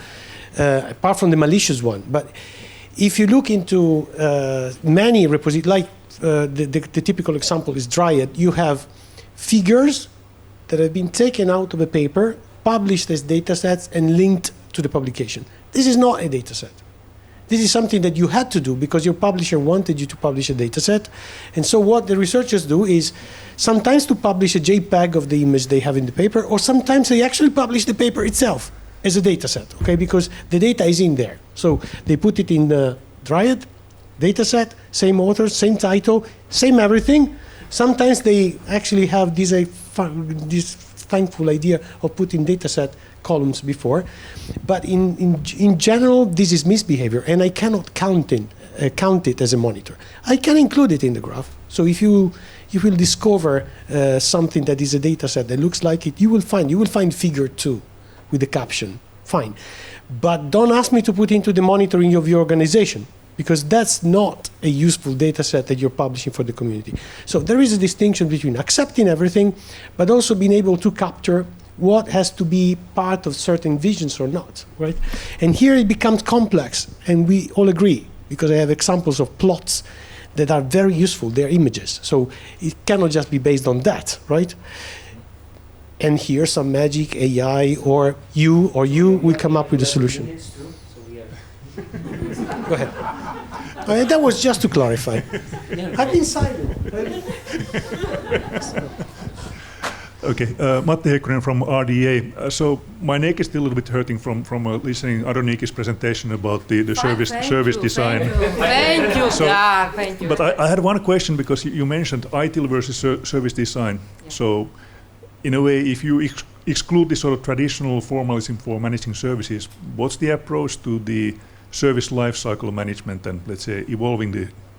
apart from the malicious one. But if you look into many repositories, like the typical example is Dryad, you have figures that have been taken out of a paper, published as datasets, and linked to the publication. This is not a dataset. This is something that you had to do because your publisher wanted you to publish a data set. And so what the researchers do is sometimes to publish a JPEG of the image they have in the paper, or sometimes they actually publish the paper itself as a data set, okay? Because the data is in there. So they put it in the Dryad data set, same author, same title, same everything. Sometimes they actually have this thankful idea of putting data set columns before. But in general, this is misbehavior, and I cannot count it as a monitor. I can include it in the graph. So if you will discover something that is a data set that looks like it, you will find figure 2 with the caption, fine. But don't ask me to put into the monitoring of your organization, because that's not a useful data set that you're publishing for the community. So there is a distinction between accepting everything, but also being able to capture what has to be part of certain visions or not, right? And here it becomes complex, and we all agree, because I have examples of plots that are very useful, they're images. So it cannot just be based on that, right? And here some magic AI or you will come up with a solution. Go ahead. That was just to clarify. I've been silent. Okay, Matti Heikkonen from RDA. So my neck is still a little bit hurting from listening Ado Niki's presentation about the service design. Thank you, So, thank you. But I had one question, because you mentioned ITIL versus service design. Yeah. So in a way, if you exclude the sort of traditional formalism for managing services, what's the approach to the service lifecycle management and, let's say, evolving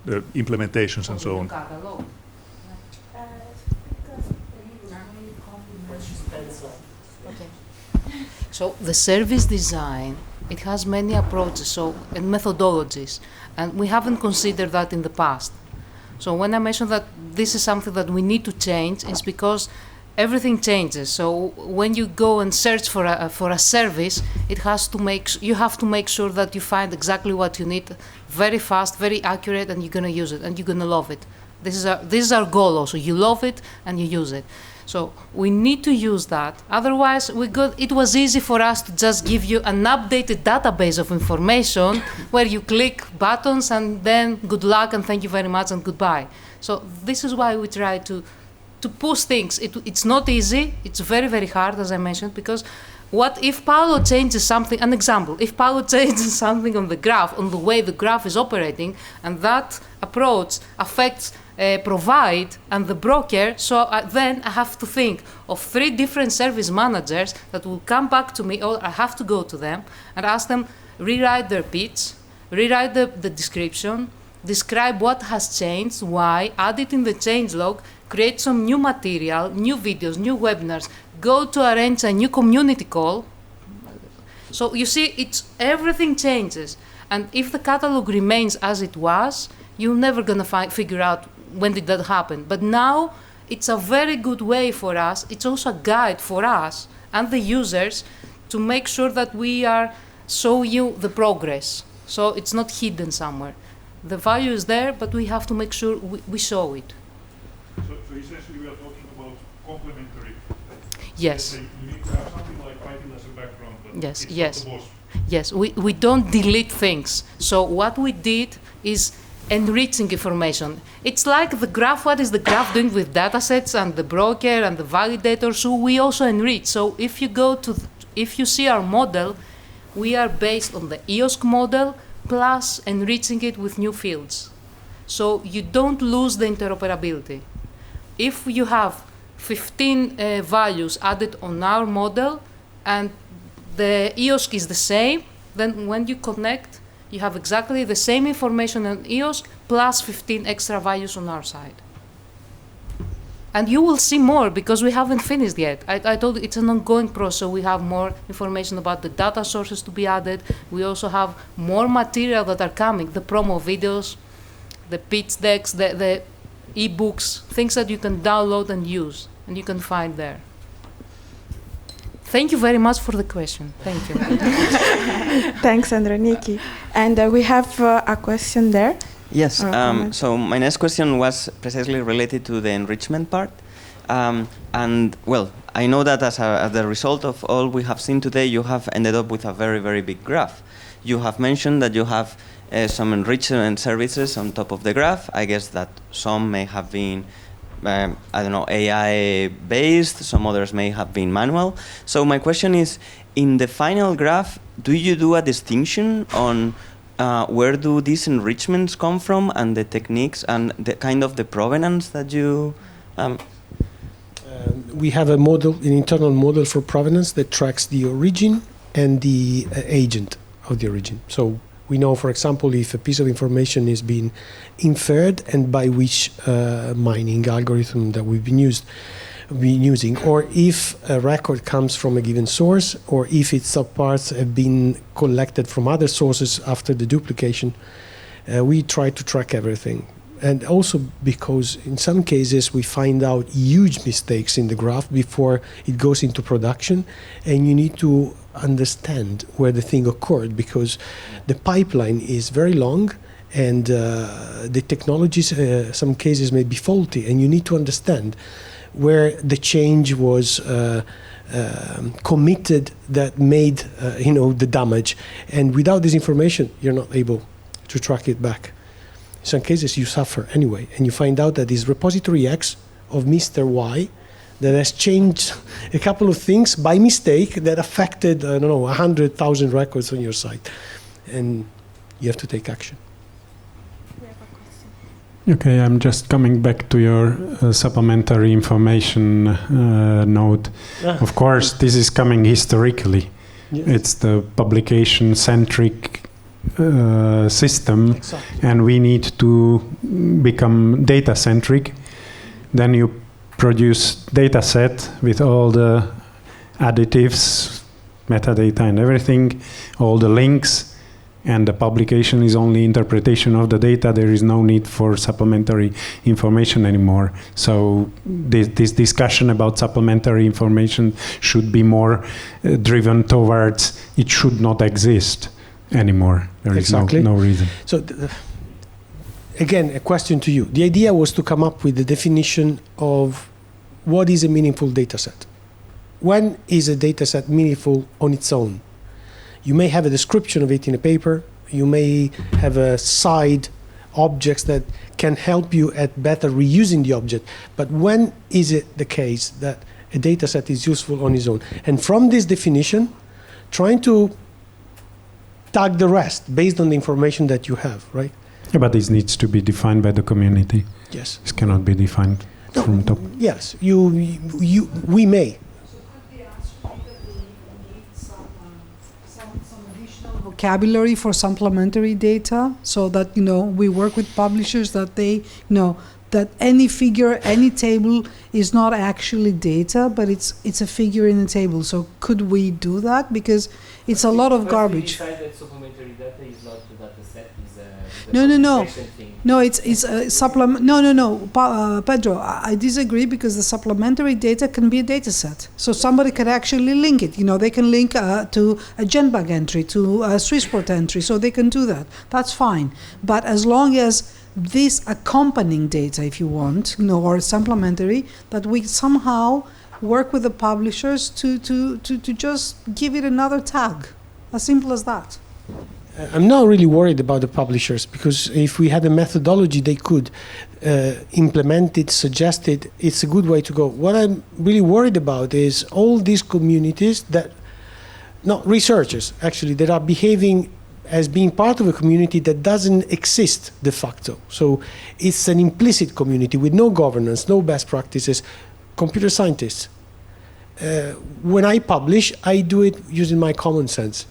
the implementations and so on? So the service design, it has many approaches and methodologies, and we haven't considered that in the past. So when I mentioned that this is something that we need to change, it's because everything changes. So when you go and search for a service, you have to make sure that you find exactly what you need, very fast, very accurate, and you're going to use it, and you're going to love it. This is our goal also. You love it and you use it. So we need to use that. Otherwise, it was easy for us to just give you an updated database of information where you click buttons and then good luck and thank you very much and goodbye. So this is why we try to push things. It's not easy. It's very, very hard, as I mentioned, because what if Paolo changes something? An example, if Paolo changes something on the graph, on the way the graph is operating, and that approach affects Provide and the broker, so then I have to think of 3 different service managers that will come back to me, or I have to go to them and ask them, rewrite their pitch, rewrite the description, describe what has changed, why, add it in the changelog, create some new material, new videos, new webinars, go to arrange a new community call. So you see, everything changes. And if the catalog remains as it was, you're never going to figure out when did that happen. But now it's a very good way for us. It's also a guide for us and the users to make sure that we are showing you the progress. So it's not hidden somewhere. The value is there, but we have to make sure we show it. So essentially we are talking about complementary. Yes. You need to have something like ITIL as a background, but yes, it's yes. not the boss. Yes, we don't delete things. So what we did is enriching information. It's like the graph. What is the graph doing with datasets and the broker and the validator? So we also enrich. So if you see our model, we are based on the EOSC model plus enriching it with new fields. So you don't lose the interoperability. If you have 15 values added on our model and the EOSC is the same, then when you connect, you have exactly the same information on EOSC plus 15 extra values on our side. And you will see more because we haven't finished yet. I told you it's an ongoing process. So we have more information about the data sources to be added. We also have more material that are coming, the promo videos, the pitch decks, the e-books, things that you can download and use, and you can find there. Thank you very much for the question. Thank you. Thanks, Androniki. And we have a question there. Yes, so my next question was precisely related to the enrichment part. And, well, I know that as the result of all we have seen today, you have ended up with a very, very big graph. You have mentioned that you have some enrichment services on top of the graph. I guess that some may have been, I don't know, AI-based, some others may have been manual. So my question is, in the final graph, do you do a distinction on where do these enrichments come from and the techniques and the kind of the provenance that you... We have a model, an internal model for provenance that tracks the origin and the agent of the origin. So we know, for example, if a piece of information is being inferred and by which mining algorithm that we've been using, or if a record comes from a given source, or if its subparts have been collected from other sources after the duplication. We try to track everything. And also because in some cases we find out huge mistakes in the graph before it goes into production, and you need to understand where the thing occurred, because the pipeline is very long and the technologies, some cases may be faulty, and you need to understand where the change was committed that made the damage. And without this information, you're not able to track it back. In some cases, you suffer anyway, and you find out that is repository X of Mr. Y that has changed a couple of things by mistake that affected, 100,000 records on your site. And you have to take action. Okay, I'm just coming back to your supplementary information note. Of course, this is coming historically. Yes. It's the publication-centric system, exactly. And we need to become data-centric. Then you produce data set with all the additives, metadata and everything, all the links, and the publication is only interpretation of the data. There is no need for supplementary information anymore. So this discussion about supplementary information should be more driven towards it should not exist anymore. There is no reason. So again, a question to you. The idea was to come up with the definition of what is a meaningful data set. When is a data set meaningful on its own? You may have a description of it in a paper. You may have a side objects that can help you at better reusing the object. But when is it the case that a data set is useful on its own? And from this definition, trying to tag the rest based on the information that you have, right? Yeah, but this needs to be defined by the community. Yes. This cannot be defined from top. Yes, we may. Vocabulary for supplementary data, so that we work with publishers that they know that any figure, any table is not actually data, but it's a figure in a table. So could we do that? Because it's a lot of garbage. That supplementary data is not the data set, No, it's a supplement. No, Pedro, I disagree, because the supplementary data can be a data set. So somebody can actually link it. They can link to a GenBug entry, to a Swissport entry, so they can do that. That's fine. But as long as this accompanying data, if you want, or supplementary, that we somehow work with the publishers to just give it another tag. As simple as that. I'm not really worried about the publishers, because if we had a methodology, they could implement it, suggest it. It's a good way to go. What I'm really worried about is all these communities not researchers actually, that are behaving as being part of a community that doesn't exist de facto. So it's an implicit community with no governance, no best practices. Computer scientists. When I publish, I do it using my common sense.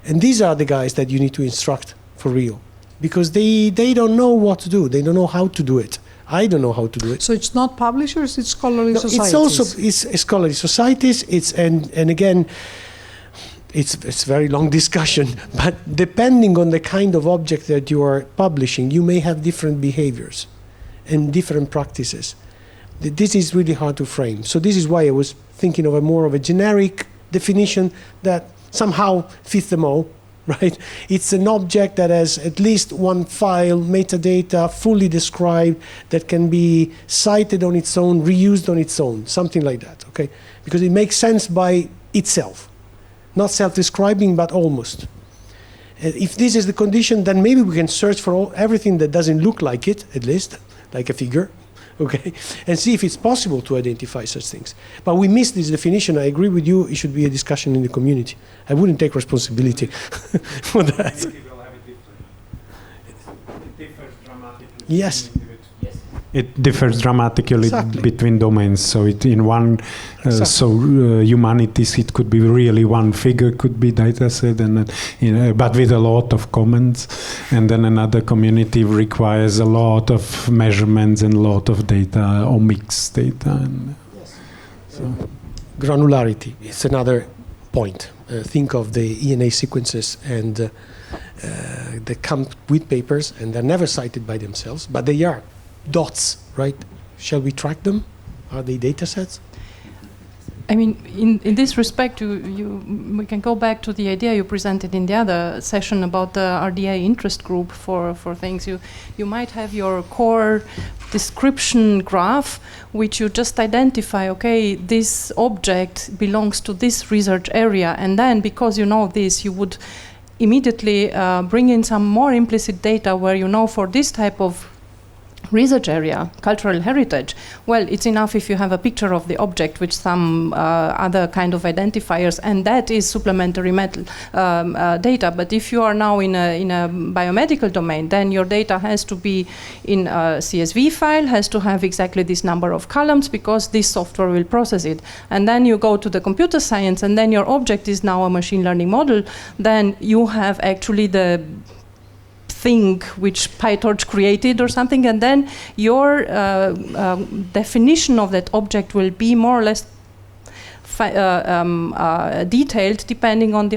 And these are the guys that you need to instruct for real, because they don't know what to do. They don't know how to do it. I don't know how to do it. So it's not publishers, it's scholarly societies. It's scholarly societies. And again, it's very long discussion, but depending on the kind of object that you are publishing, you may have different behaviors and different practices. This is really hard to frame. So this is why I was thinking of more of a generic definition that somehow fits them all, right? It's an object that has at least one file, metadata, fully described, that can be cited on its own, reused on its own, something like that, okay? Because it makes sense by itself. Not self-describing, but almost. If this is the condition, then maybe we can search for everything that doesn't look like it, at least, like a figure, okay, and see if it's possible to identify such things. But we missed this definition. I agree with you. It should be a discussion in the community. I wouldn't take responsibility for that. Yes. It differs dramatically between domains. So in one, humanities, it could be really one figure could be data set, and but with a lot of comments. And then another community requires a lot of measurements and a lot of data, omics data. And so. Granularity is another point. Think of the ENA sequences and they come with papers and they're never cited by themselves, but they are dots, right? Shall we track them? Are they data sets? I mean, in this respect, we can go back to the idea you presented in the other session about the RDA interest group for things. You might have your core description graph, which you just identify, okay, this object belongs to this research area, and then because you know this, you would immediately bring in some more implicit data where you know for this type of research area, cultural heritage, well, it's enough if you have a picture of the object with some other kind of identifiers, and that is supplementary data. But if you are now in a biomedical domain, then your data has to be in a CSV file, has to have exactly this number of columns, because this software will process it. And then you go to the computer science, and then your object is now a machine learning model, then you have actually the thing which PyTorch created or something, and then your definition of that object will be more or less detailed depending on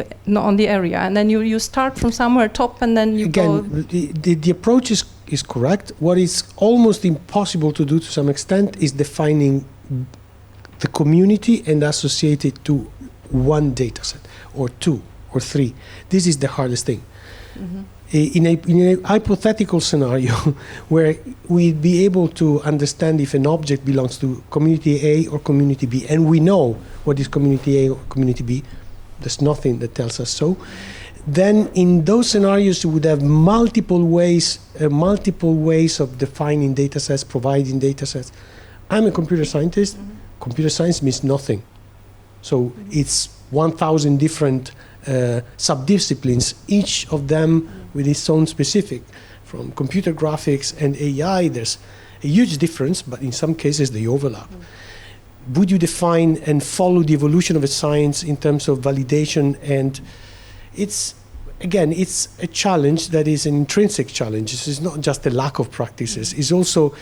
the area. And then you start from somewhere top, and then you go. The approach is correct. What is almost impossible to do to some extent is defining the community and associate it to one data set or two or three. This is the hardest thing. Mm-hmm. In a hypothetical scenario where we'd be able to understand if an object belongs to community A or community B, and we know what is community A or community B, there's nothing that tells us so, then in those scenarios you would have multiple ways of defining data sets, providing data sets. I'm a computer scientist. Mm-hmm. Computer science means nothing. So it's 1,000 different subdisciplines, each of them with its own specific. From computer graphics and AI, there's a huge difference, but in some cases they overlap. Would you define and follow the evolution of a science in terms of validation? And it's a challenge that is an intrinsic challenge. This is not just a lack of practices. It's also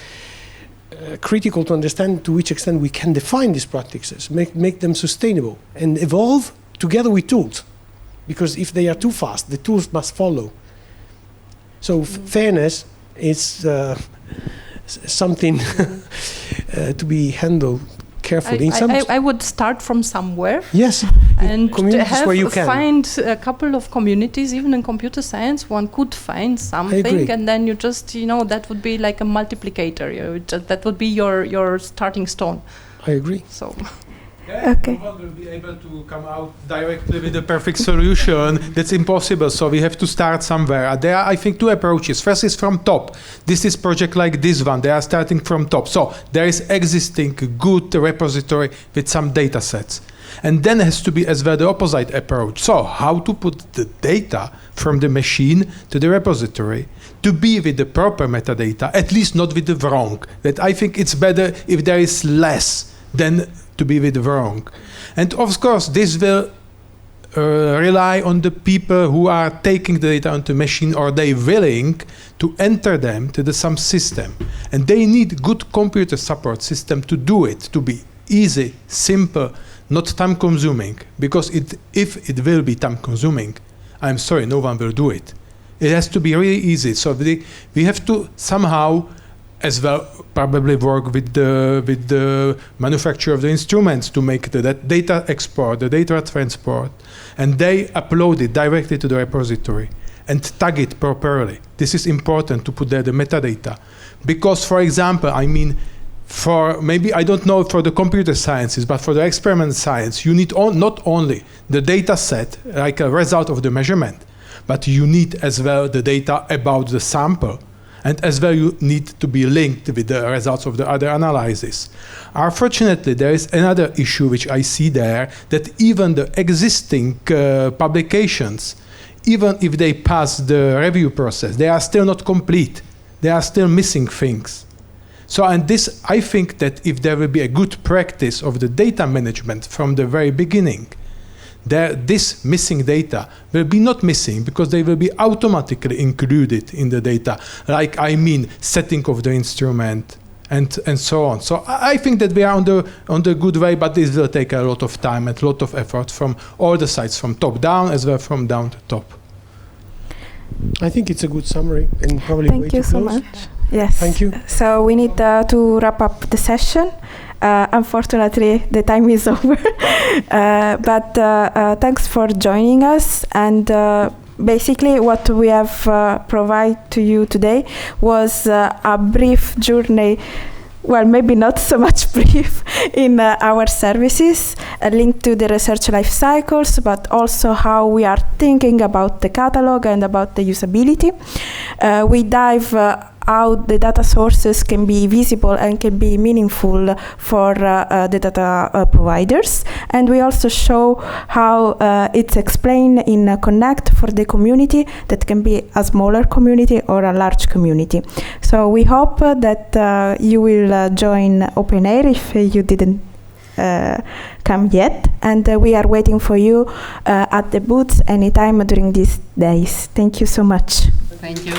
critical to understand to which extent we can define these practices, make them sustainable, and evolve together with tools. Because if they are too fast, the tools must follow. So fairness is something to be handled carefully. I would start from somewhere. Yes, and communities where you can find a couple of communities. Even in computer science, one could find something, and then you just, that would be like a multiplicator. That would be your starting stone. I agree. So. Yeah, okay. No one will be able to come out directly with a perfect solution. That's impossible. So we have to start somewhere. There are, I think, two approaches. First is from top. This is project like this one. They are starting from top. So there is existing good repository with some data sets. And then has to be as well the opposite approach. So how to put the data from the machine to the repository to be with the proper metadata, at least not with the wrong. That I think it's better if there is less than to be with the wrong. And of course, this will rely on the people who are taking the data onto machine, or they willing to enter them to some system. And they need good computer support system to do it, to be easy, simple, not time consuming. Because if it will be time consuming, I'm sorry, no one will do it. It has to be really easy. So we have to somehow as well probably work with the manufacturer of the instruments to make the data export, the data transport, and they upload it directly to the repository and tag it properly. This is important to put there the metadata. Because, for example, for maybe, I don't know for the computer sciences, but for the experiment science, you need not only the data set, like a result of the measurement, but you need as well the data about the sample. And as well, you need to be linked with the results of the other analysis. Unfortunately, there is another issue which I see there, that even the existing publications, even if they pass the review process, they are still not complete. They are still missing things. So, and this, I think that if there will be a good practice of the data management from the very beginning, this missing data will be not missing because they will be automatically included in the data, like setting of the instrument and so on. So I think that we are on the good way, but this will take a lot of time and a lot of effort from all the sides, from top down as well from down to top. I think it's a good summary and probably Thank you so much. Yes. Thank you. So we need to wrap up the session. Unfortunately, the time is over. But thanks for joining us. And basically, what we have provided to you today was a brief journey. Well, maybe not so much brief in our services, linked to the research life cycles, but also how we are thinking about the catalog and about the usability. We dive how the data sources can be visible and can be meaningful for the data providers. And we also show how it's explained in Connect for the community, that can be a smaller community or a large community. So we hope that you will join OpenAIRE if you didn't come yet. And we are waiting for you at the booths anytime during these days. Thank you so much. Thank you.